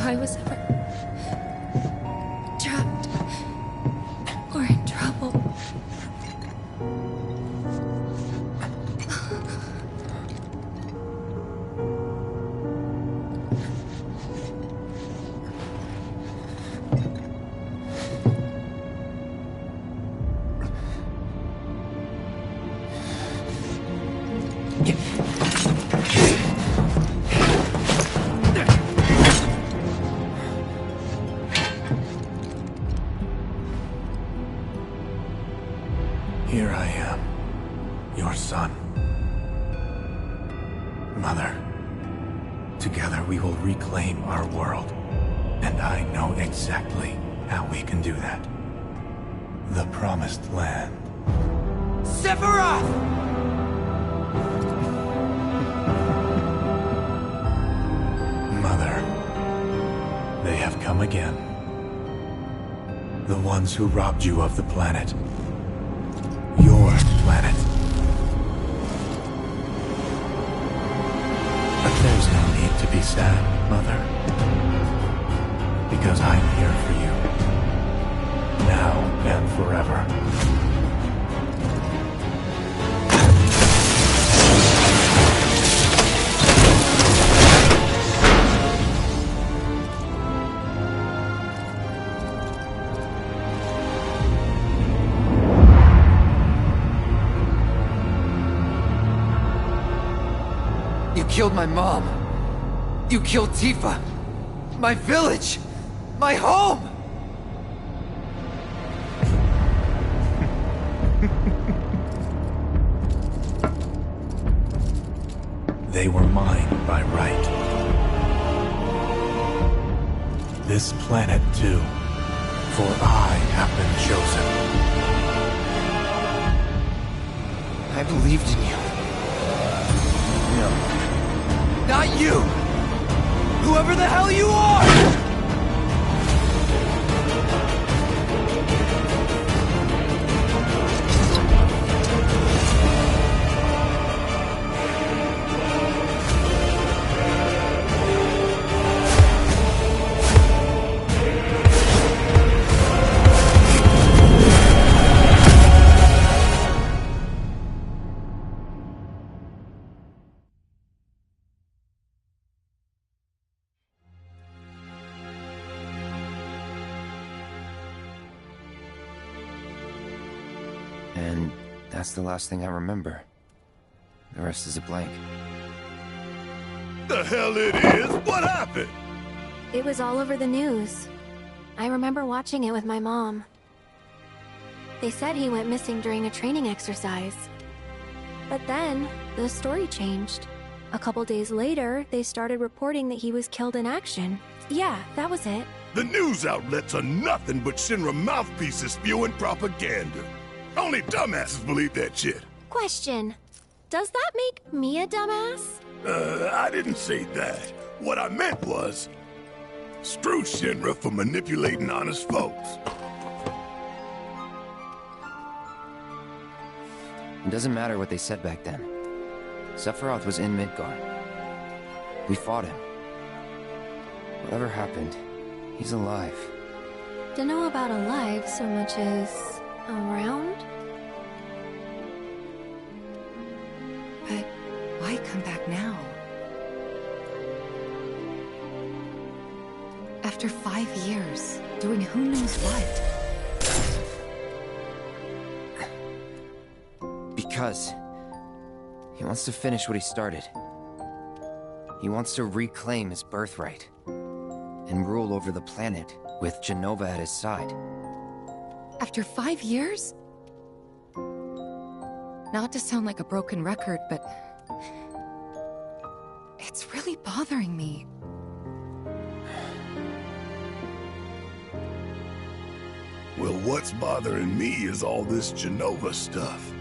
I was ever trapped or in trouble. Here I am, your son. Mother, together we will reclaim our world. And I know exactly how we can do that. The Promised Land. Sephiroth! Mother, they have come again. The ones who robbed you of the planet. Your planet. But there's no need to be sad, Mother. Because I'm here for you. Now and forever. You killed my mom. You killed Tifa. My village. My home. They were mine by right. This planet too, for I have been chosen. I believed in you. No. Not you! Whoever the hell you are! And that's the last thing I remember. The rest is a blank. The hell it is? What happened? It was all over the news. I remember watching it with my mom. They said he went missing during a training exercise. But then, the story changed. A couple days later, they started reporting that he was killed in action. Yeah, that was it. The news outlets are nothing but Shinra mouthpieces spewing propaganda. Only dumbasses believe that shit. Question. Does that make me a dumbass? I didn't say that. What I meant was, screw Shinra for manipulating honest folks. It doesn't matter what they said back then. Sephiroth was in Midgar. We fought him. Whatever happened, he's alive. Dunno about alive so much as around? But why come back now? After 5 years, doing who knows what? Because he wants to finish what he started. He wants to reclaim his birthright and rule over the planet with Jenova at his side. After 5 years? Not to sound like a broken record, but it's really bothering me. Well, what's bothering me is all this Jenova stuff.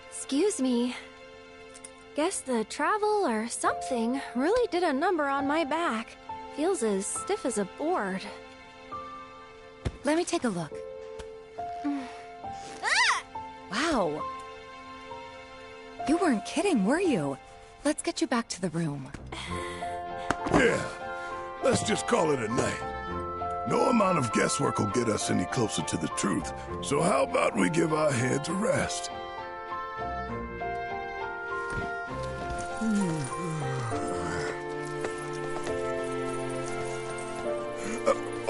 Excuse me. Guess the travel or something really did a number on my back. Feels as stiff as a board. Let me take a look. Wow. You weren't kidding, were you? Let's get you back to the room. Yeah, let's just call it a night. No amount of guesswork will get us any closer to the truth, so how about we give our heads a rest?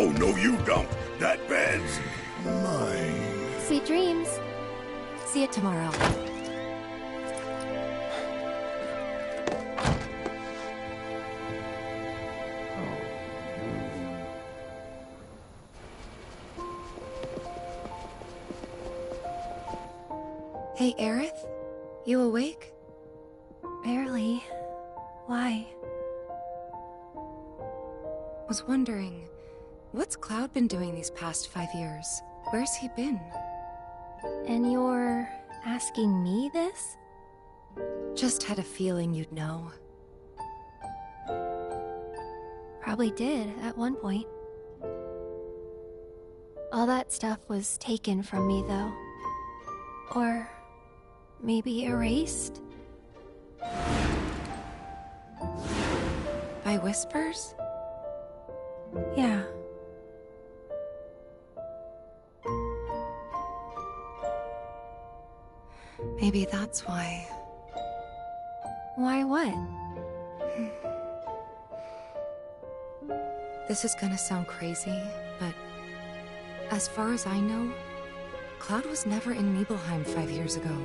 Oh, no, you don't. That bed's mine. Sweet dreams. See you tomorrow. Hey, Aerith? You awake? Barely. Why? Was wondering, what's Cloud been doing these past 5 years? Where's he been? And you're asking me this? Just had a feeling you'd know. Probably did at one point. All that stuff was taken from me, though. Or maybe erased? By whispers? Yeah. Maybe that's why. Why what? This is gonna sound crazy, but as far as I know, Cloud was never in Nibelheim 5 years ago.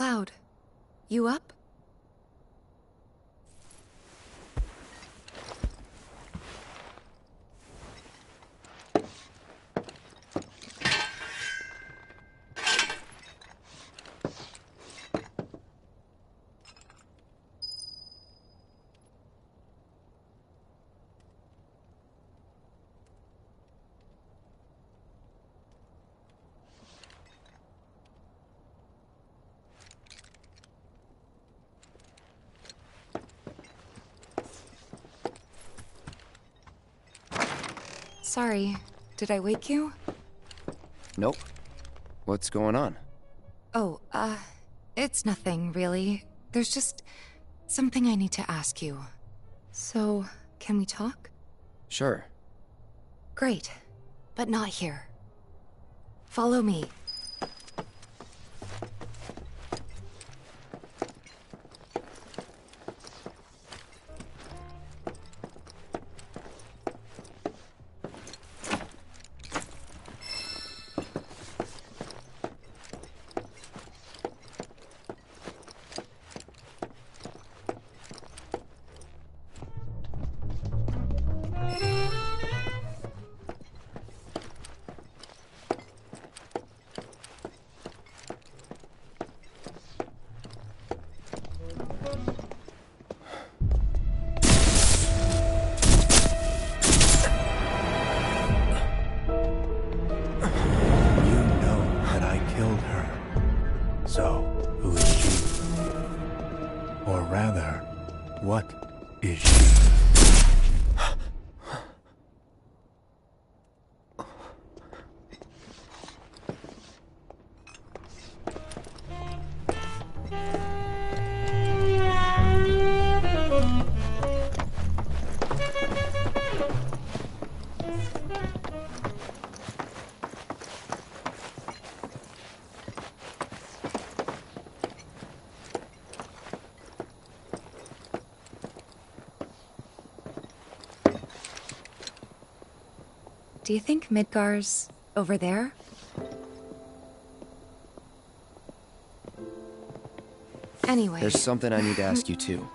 Cloud, you up? Sorry, did I wake you? Nope. What's going on? Oh, it's nothing, really. There's just something I need to ask you. So, can we talk? Sure. Great, but not here. Follow me. So, who is she? Or rather, what is she? Do you think Midgar's over there? Anyway. There's something I need to ask you too.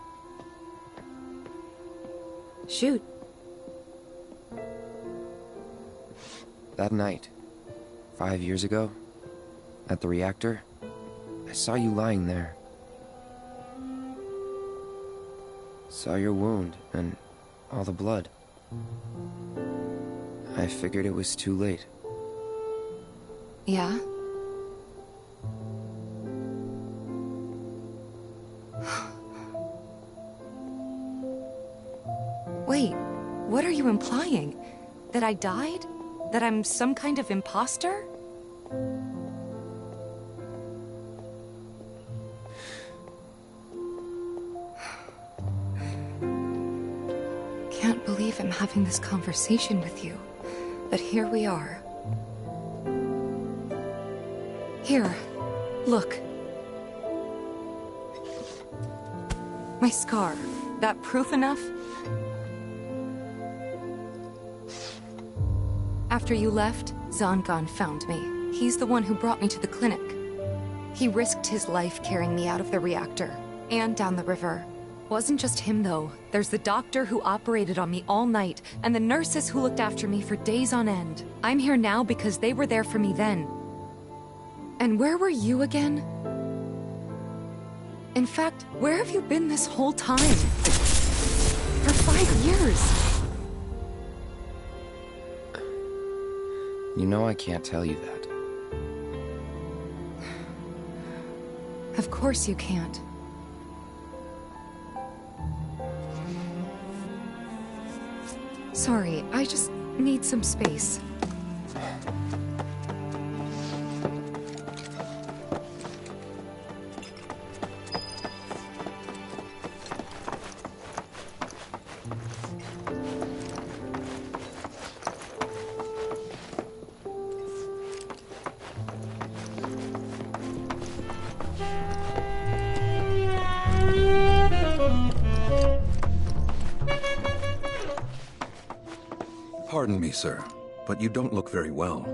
Shoot. That night, 5 years ago, at the reactor, I saw you lying there. Saw your wound and all the blood. I figured it was too late. Yeah? Wait, what are you implying? That I died? That I'm some kind of imposter? Can't believe I'm having this conversation with you. But here we are. Here, look. My scar. That proof enough? After you left, Zangan found me. He's the one who brought me to the clinic. He risked his life carrying me out of the reactor, and down the river. Wasn't just him, though. There's the doctor who operated on me all night, and the nurses who looked after me for days on end. I'm here now because they were there for me then. And where were you again? In fact, where have you been this whole time? For 5 years. You know I can't tell you that. Of course you can't. Sorry, I just need some space. Pardon me, sir, but you don't look very well.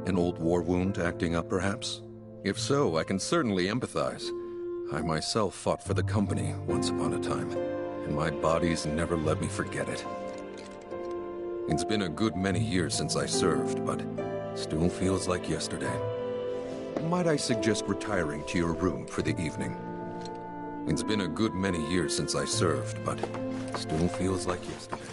An old war wound acting up, perhaps? If so, I can certainly empathize. I myself fought for the company once upon a time, and my body's never let me forget it. It's been a good many years since I served, but still feels like yesterday. Might I suggest retiring to your room for the evening? It's been a good many years since I served, but still feels like yesterday.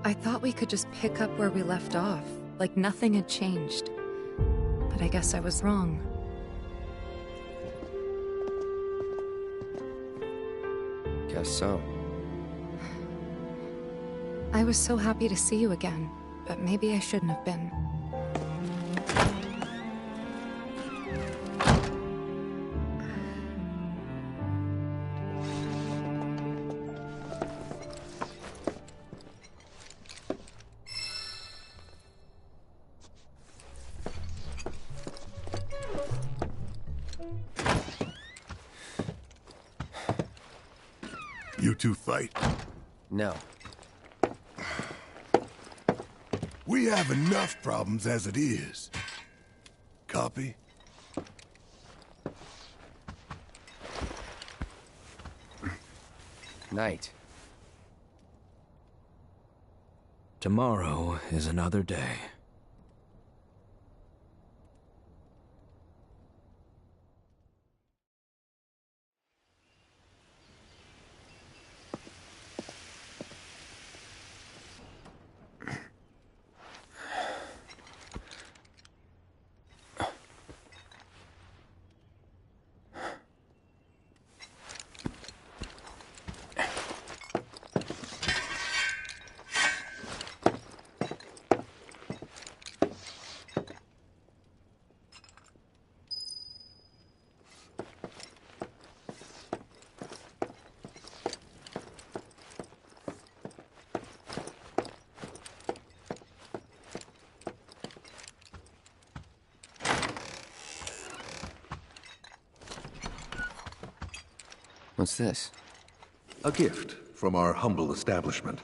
I thought we could just pick up where we left off, like nothing had changed. But I guess I was wrong. Guess so. I was so happy to see you again, but maybe I shouldn't have been. You two fight? No. We have enough problems as it is. Copy? Night. Tomorrow is another day. What's this? A gift from our humble establishment.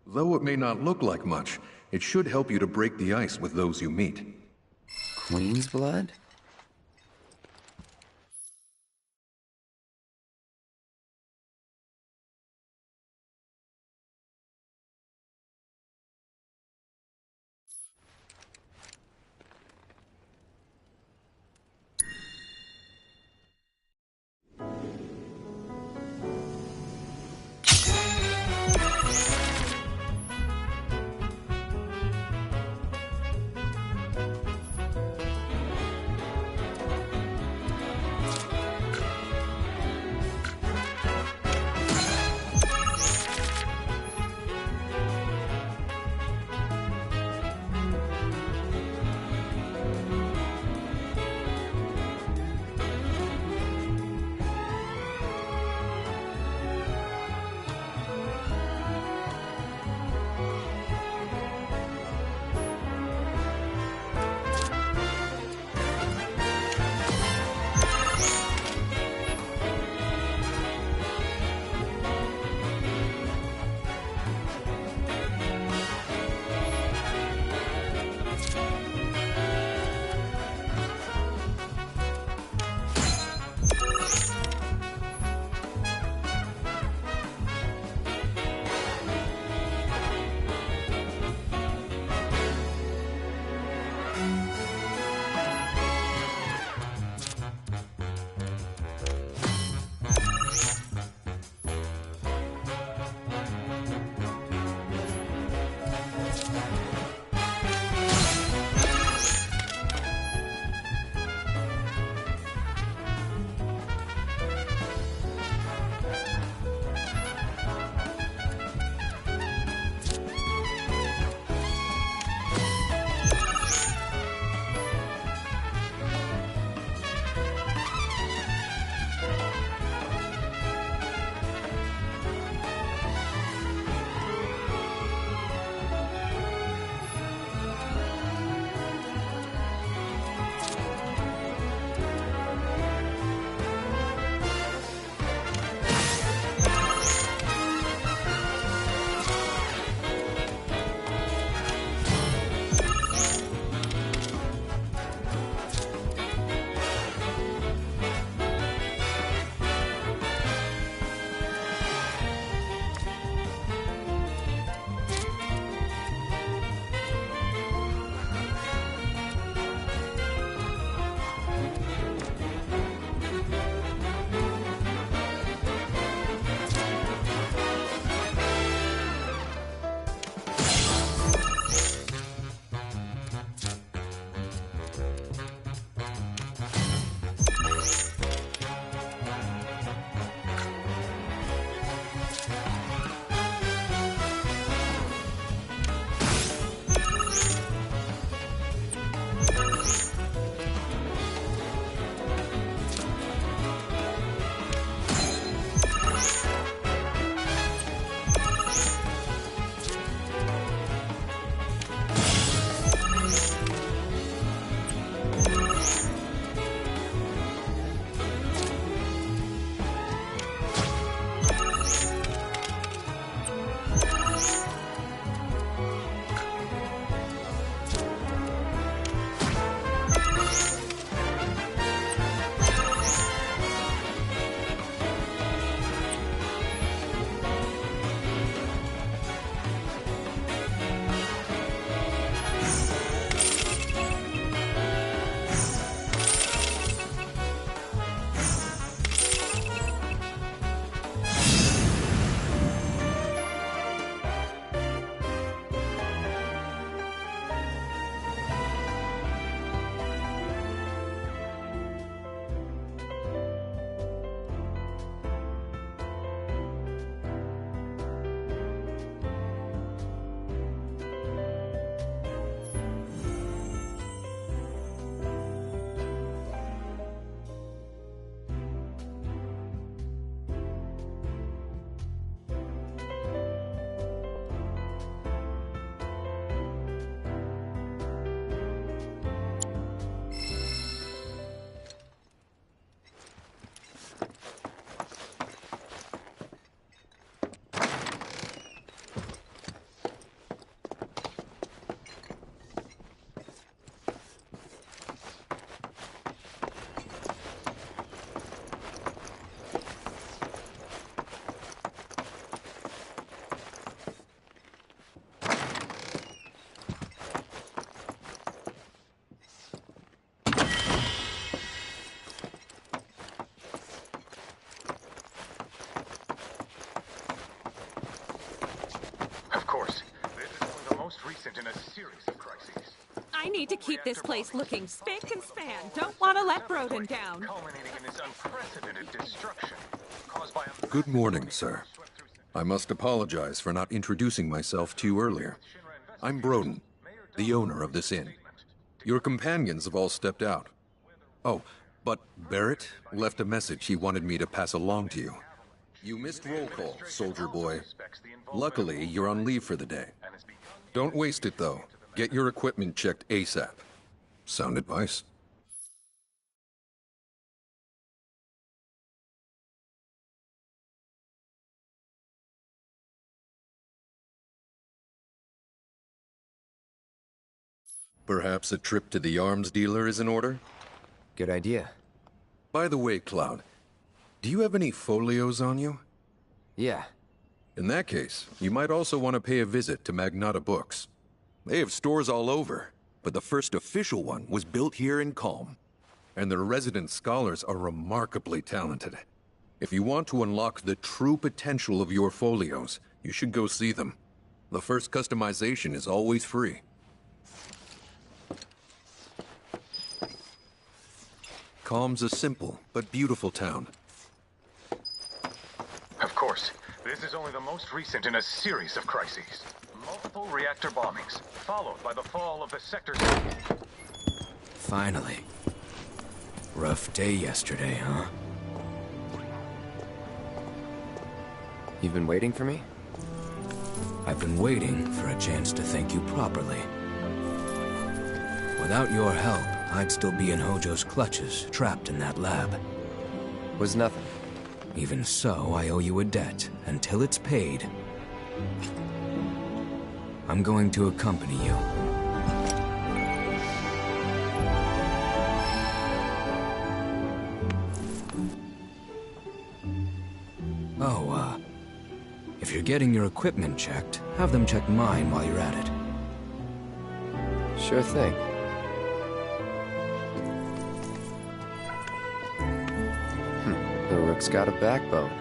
Though it may not look like much, it should help you to break the ice with those you meet. Queen's blood? I need to keep this place looking spick and span. Don't want to let Broden down. Good morning, sir. I must apologize for not introducing myself to you earlier. I'm Broden, the owner of this inn. Your companions have all stepped out. Oh, but Barrett left a message he wanted me to pass along to you. You missed roll call, soldier boy. Luckily, you're on leave for the day. Don't waste it, though. Get your equipment checked ASAP. Sound advice? Perhaps a trip to the arms dealer is in order? Good idea. By the way, Cloud, do you have any folios on you? Yeah. In that case, you might also want to pay a visit to Magnata Books. They have stores all over, but the first official one was built here in Calm. And their resident scholars are remarkably talented. If you want to unlock the true potential of your folios, you should go see them. The first customization is always free. Calm's a simple but beautiful town. Of course, this is only the most recent in a series of crises. Multiple reactor bombings, followed by the fall of the sector's... Finally. Rough day yesterday, huh? You've been waiting for me? I've been waiting for a chance to thank you properly. Without your help, I'd still be in Hojo's clutches, trapped in that lab. Was nothing. Even so, I owe you a debt. Until it's paid, I'm going to accompany you. If you're getting your equipment checked, have them check mine while you're at it. Sure thing. The Rook's got a backbone.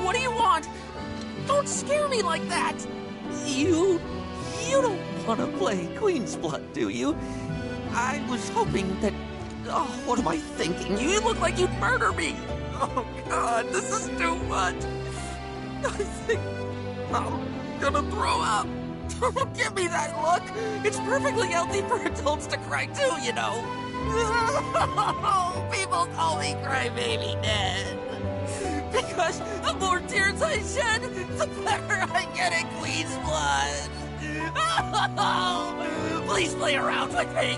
What do you want? Don't scare me like that! You don't want to play Queen's Blood, do you? I was hoping that... Oh, what am I thinking? You look like you'd murder me! Oh, God, this is too much! I think I'm gonna throw up! Don't give me that look! It's perfectly healthy for adults to cry too, you know! People call me Crybaby Dad! Because the more tears I shed, the better I get at Queen's Blood! Please play around with me!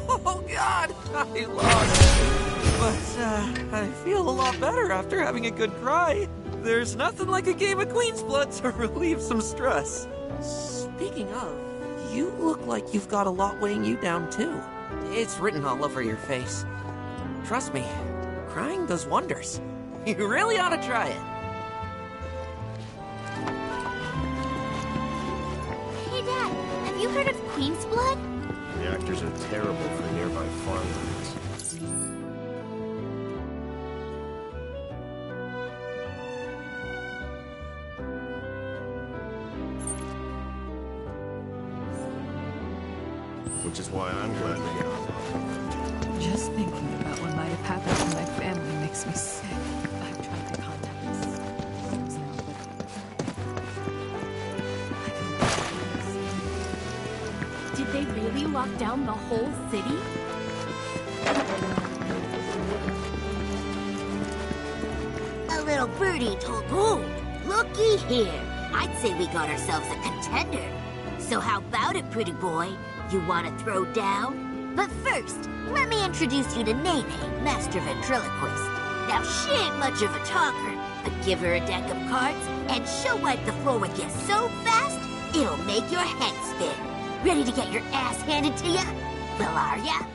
Oh, God! I lost. But, I feel a lot better after having a good cry. There's nothing like a game of Queen's Blood to relieve some stress. Speaking of, you look like you've got a lot weighing you down, too. It's written all over your face. Trust me, crying does wonders. You really ought to try it. Hey, Dad, have you heard of Queen's Blood? Reactors are terrible for nearby farmlands. Which is why I'm glad to get on. Just thinking about what might have happened to my family makes me sick. I've tried to contact the systems now, but Did they really lock down the whole city? A little birdie told Gold. Looky here. I'd say we got ourselves a contender. So how about it, pretty boy? You want to throw down? But first, let me introduce you to Nene, Master Ventriloquist. Now, she ain't much of a talker, but give her a deck of cards, and she'll wipe the floor with you so fast, it'll make your head spin. Ready to get your ass handed to ya? Well, are ya?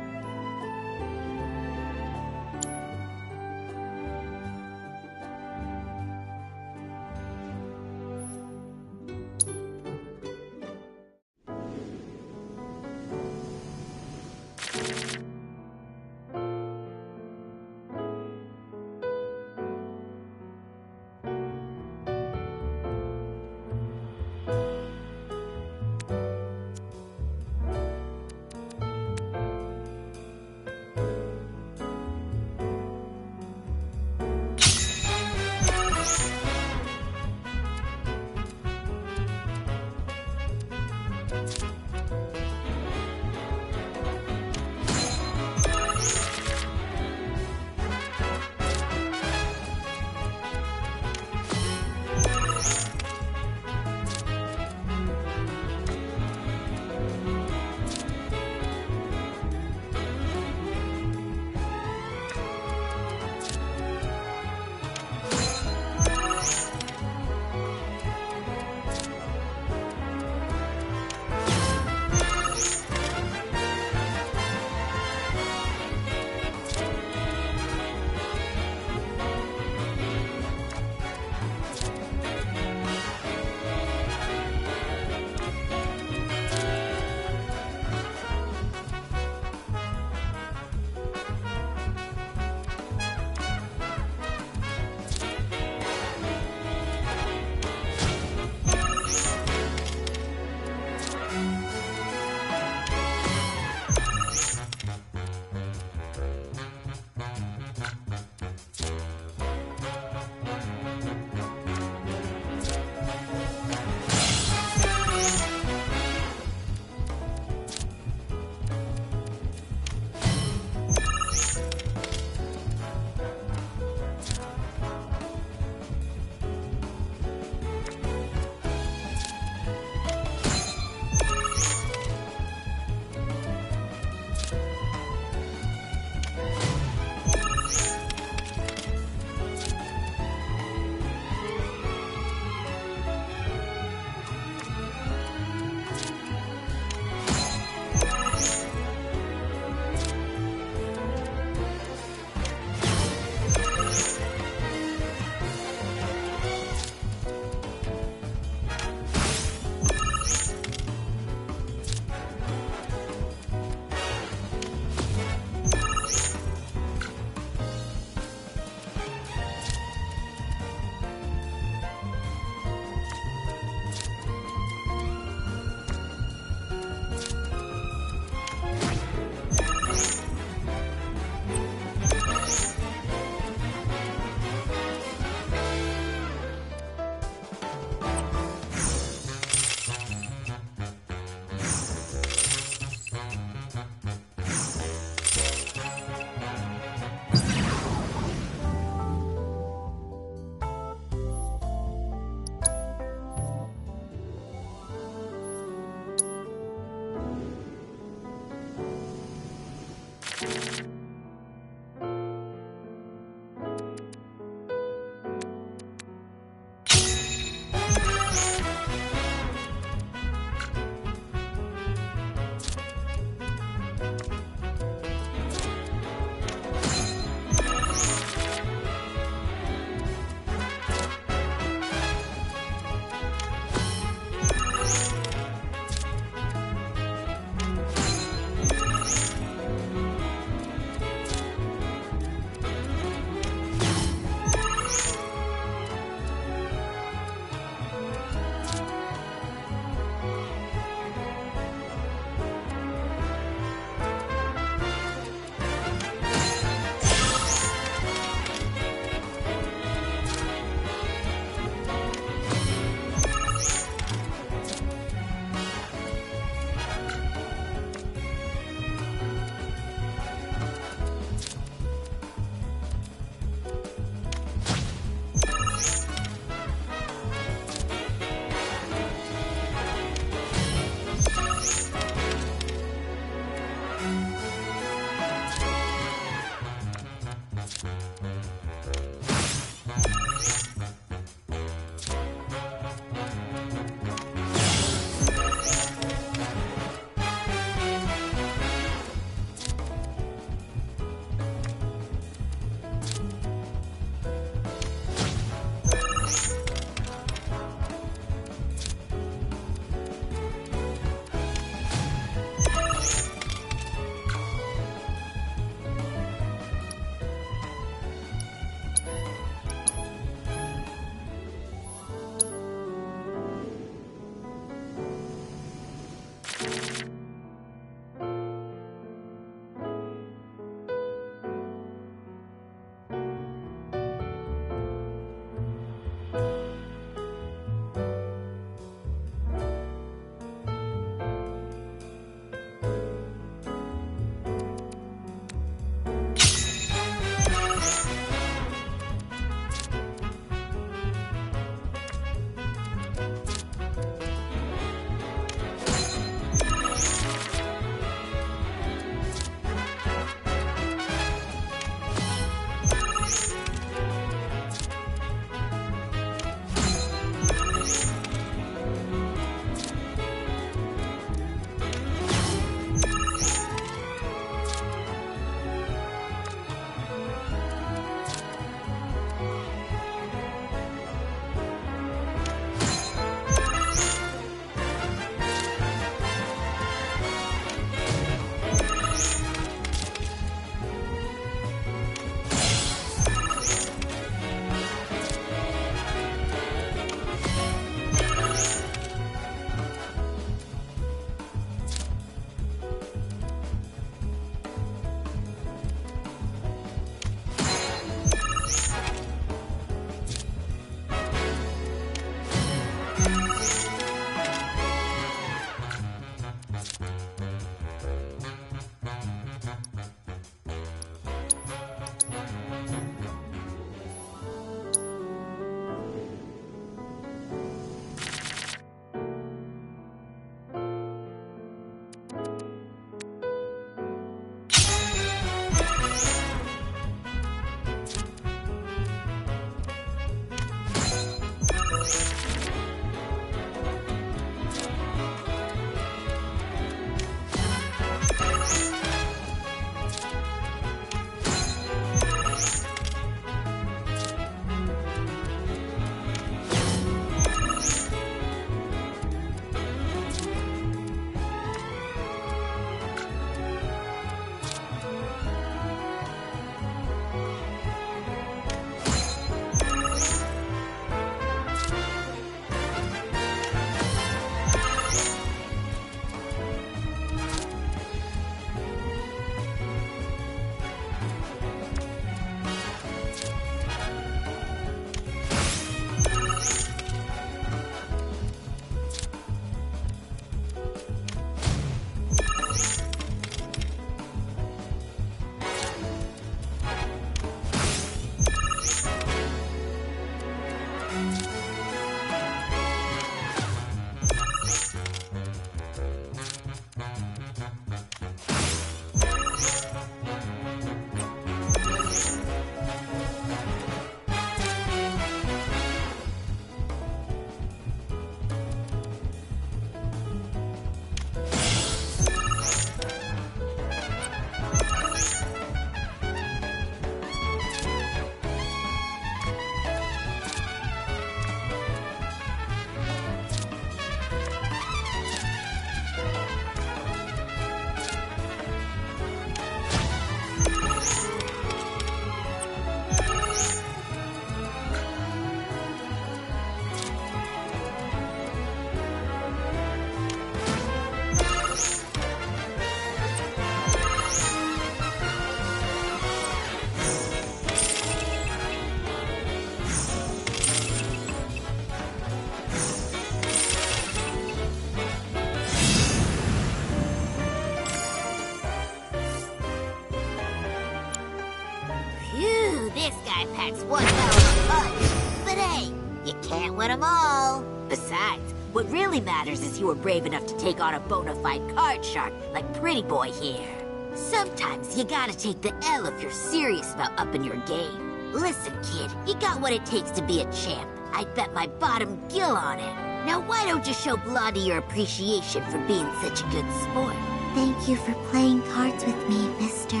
win them all. Besides, what really matters is you were brave enough to take on a bona fide card shark like Pretty Boy here. Sometimes you gotta take the L if you're serious about upping your game. Listen, kid, you got what it takes to be a champ. I'd bet my bottom gill on it. Now why don't you show Blondie your appreciation for being such a good sport? Thank you for playing cards with me, mister.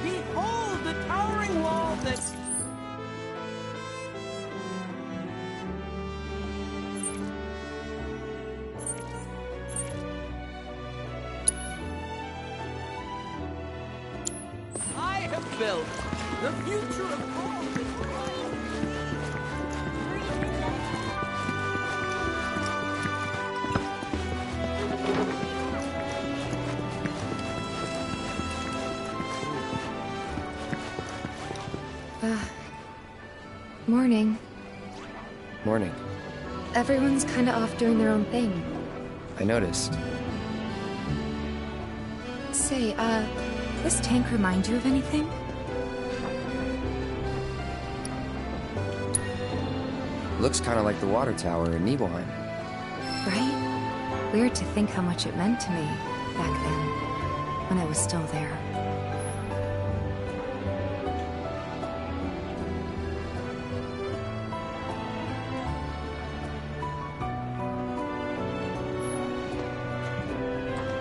Behold the towering wall that... I have built. The future of all this Morning. Morning. Everyone's kinda off doing their own thing. I noticed. Say, this tank remind you of anything? Looks kinda like the water tower in Nibelheim. Right? Weird to think how much it meant to me back then, when it was still there.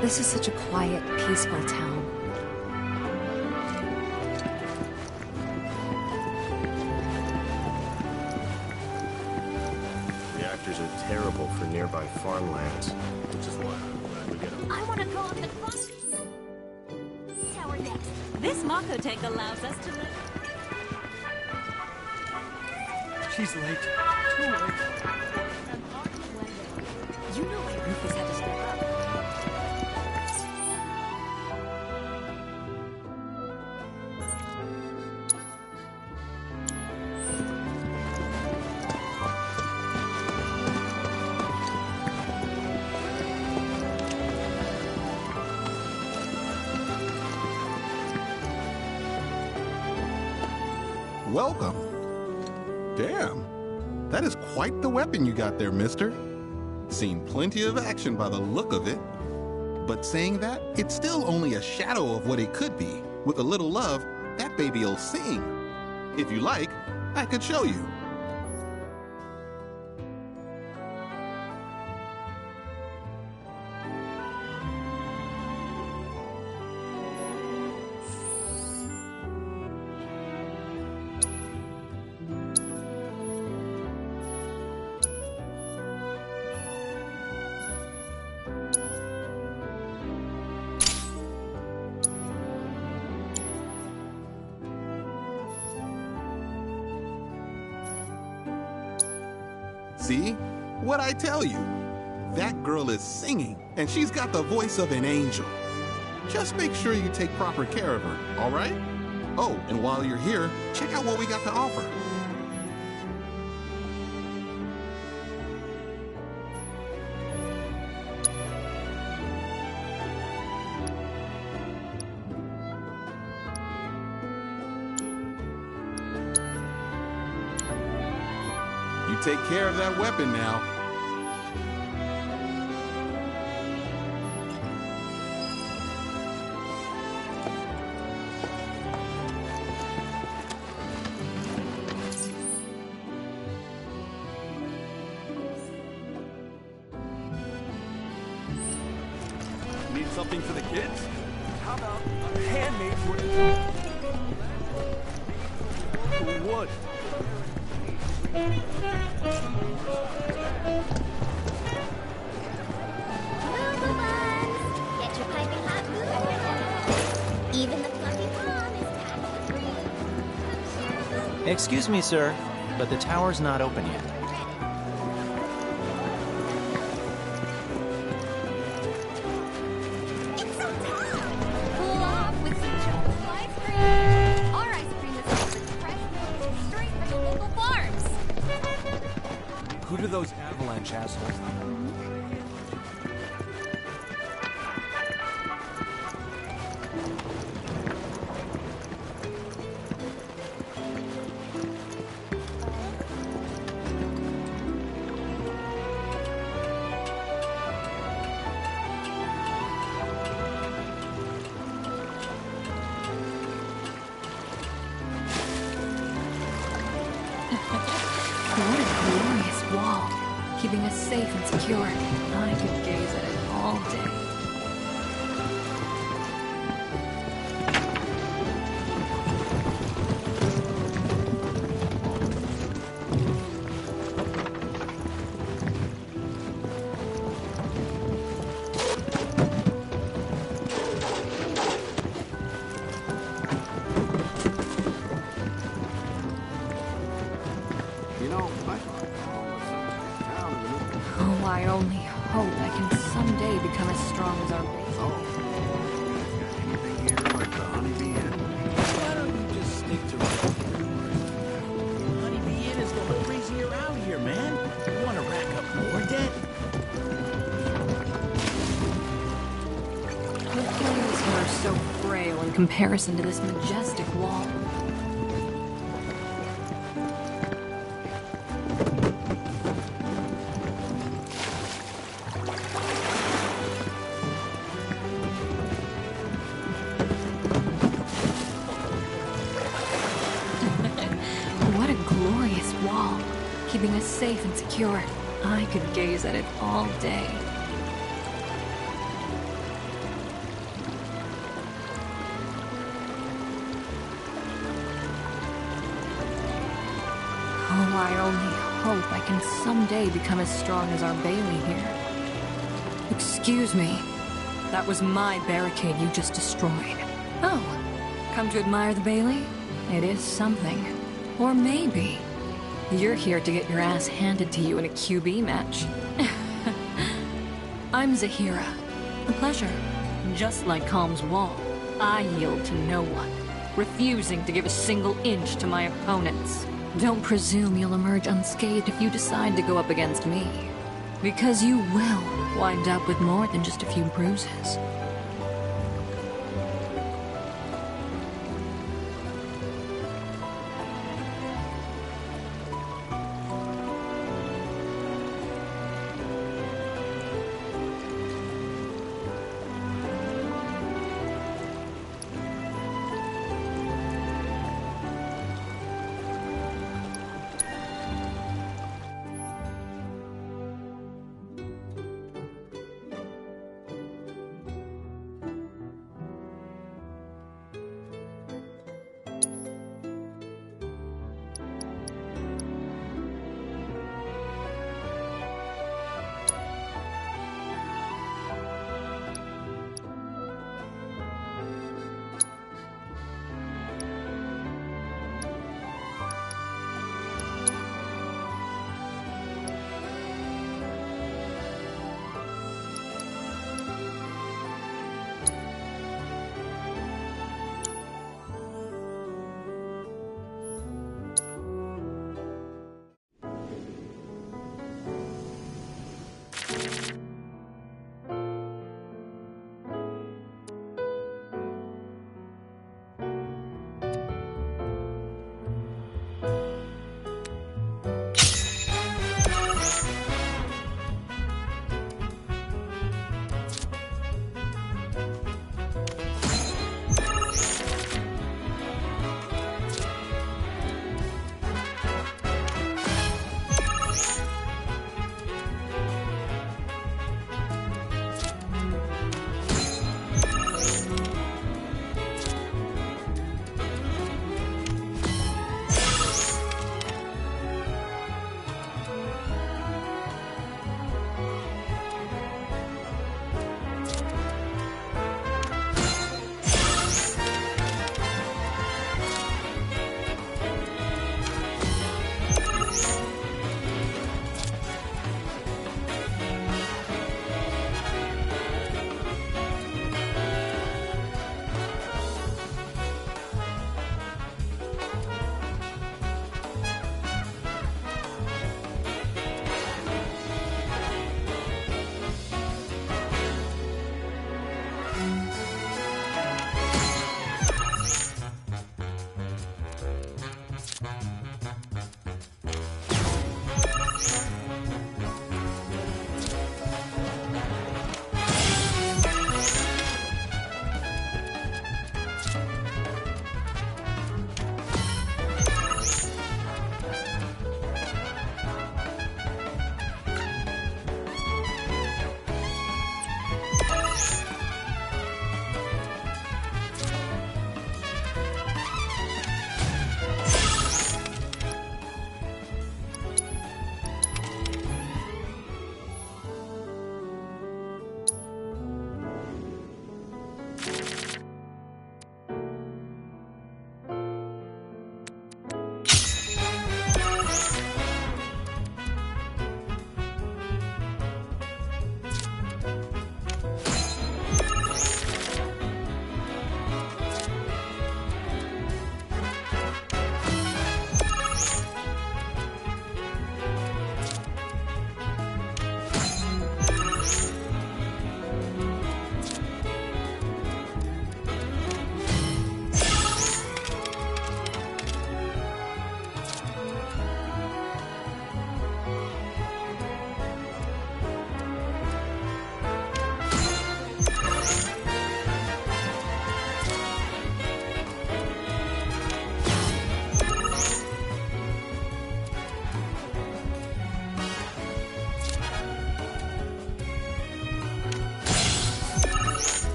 This is such a quiet, peaceful town. Reactors are terrible for nearby farmlands, which is why I'm glad we get them. I want to go up the clock tower next. This Mako tank allows us to live. She's late. Too late. You know why Rufus had to step up. Welcome. Damn, that is quite the weapon you got there, mister. Seen plenty of action by the look of it. But saying that, it's still only a shadow of what it could be. With a little love, that baby'll sing. If you like, I could show you. See? What'd I tell you? That girl is singing, and she's got the voice of an angel. Just make sure you take proper care of her, all right? Oh, and while you're here, check out what we got to offer. You take care of that weapon now. Need something for the kids? How about a handmade wooden wood? Get your piping hot food. Even the fluffy palm is tax-free. Excuse me, sir, but the tower's not open yet. lunch, asshole. What a glorious wall, keeping us safe and secure. I could gaze at it all day. Oh, I only hope I can someday become as strong as our race. Why don't you just stick to Honeybee Inn is the whole reason you're out here, man. You want to rack up more debt? The pillars here are so frail in comparison to this majestic wall. What a glorious wall, keeping us safe and secure. I could gaze at it all day. Oh, I only hope I can someday become as strong as our Bailey here. Excuse me. That was my barricade you just destroyed. Oh, come to admire the Bailey? It is something. Or maybe you're here to get your ass handed to you in a QB match. I'm Zahira. A pleasure. Just like Calm's wall, I yield to no one, refusing to give a single inch to my opponents. Don't presume you'll emerge unscathed if you decide to go up against me. Because you will wind up with more than just a few bruises.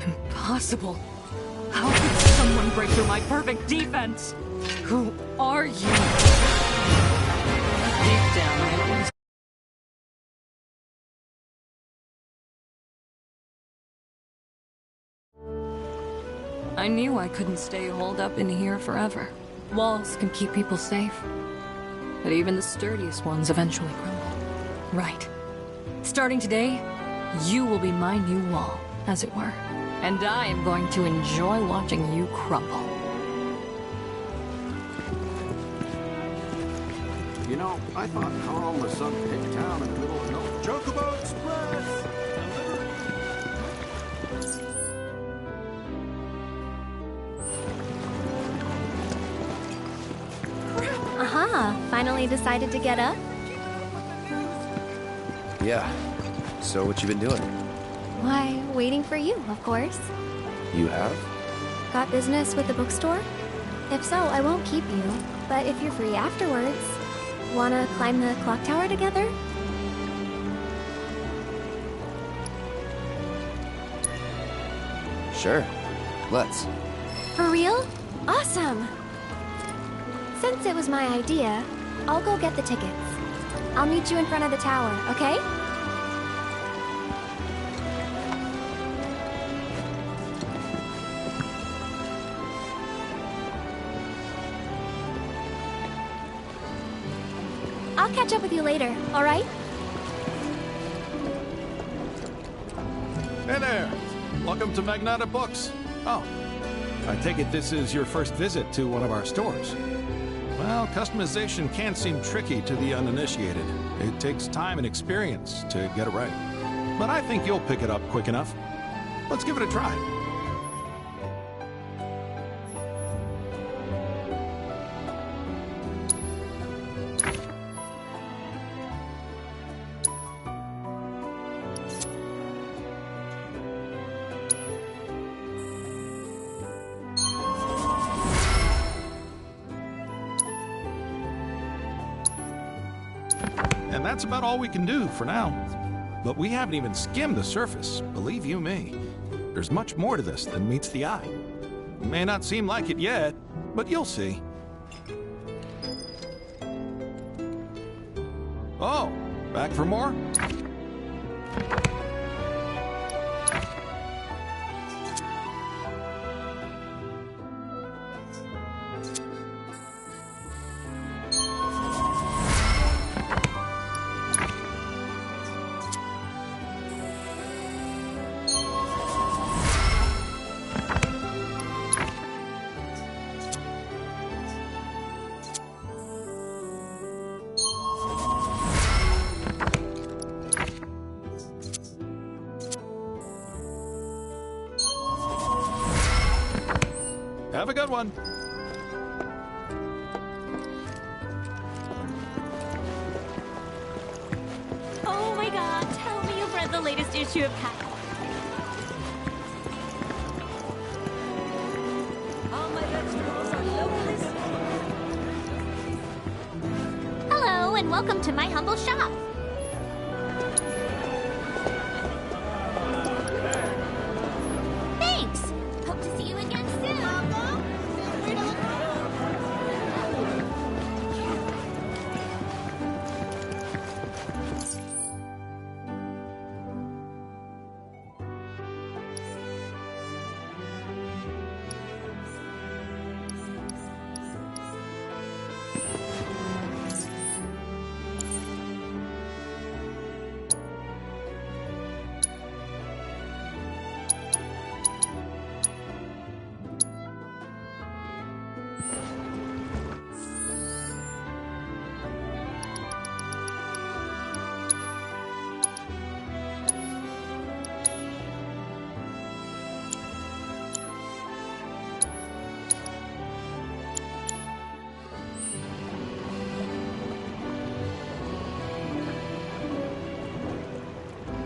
Impossible. How could someone break through my perfect defense? Who are you? Deep down, I knew I couldn't stay holed up in here forever. Walls can keep people safe, but even the sturdiest ones eventually crumble. Right. Starting today, you will be my new wall, as it were. And I am going to enjoy watching you crumble. You know, I thought Carl was some big town in the middle of nowhere. Chocobo Express! Aha, finally decided to get up? Yeah. So what you been doing? Why, waiting for you, of course. You have? Got business with the bookstore? If so, I won't keep you. But if you're free afterwards, wanna climb the clock tower together? Sure. Let's. For real? Awesome! Since it was my idea, I'll go get the tickets. I'll meet you in front of the tower, okay? I'll catch up with you later, alright? Hey there! Welcome to Magnata Books. Oh, I take it this is your first visit to one of our stores. Well, customization can seem tricky to the uninitiated. It takes time and experience to get it right. But I think you'll pick it up quick enough. Let's give it a try. And that's about all we can do for now. But we haven't even skimmed the surface, believe you me. There's much more to this than meets the eye. May not seem like it yet, but you'll see. Oh, back for more? Have a good one. Oh my god, tell me you've read the latest issue of Cat. All my vegetables are locally sourced. Hello, and welcome to my humble shop.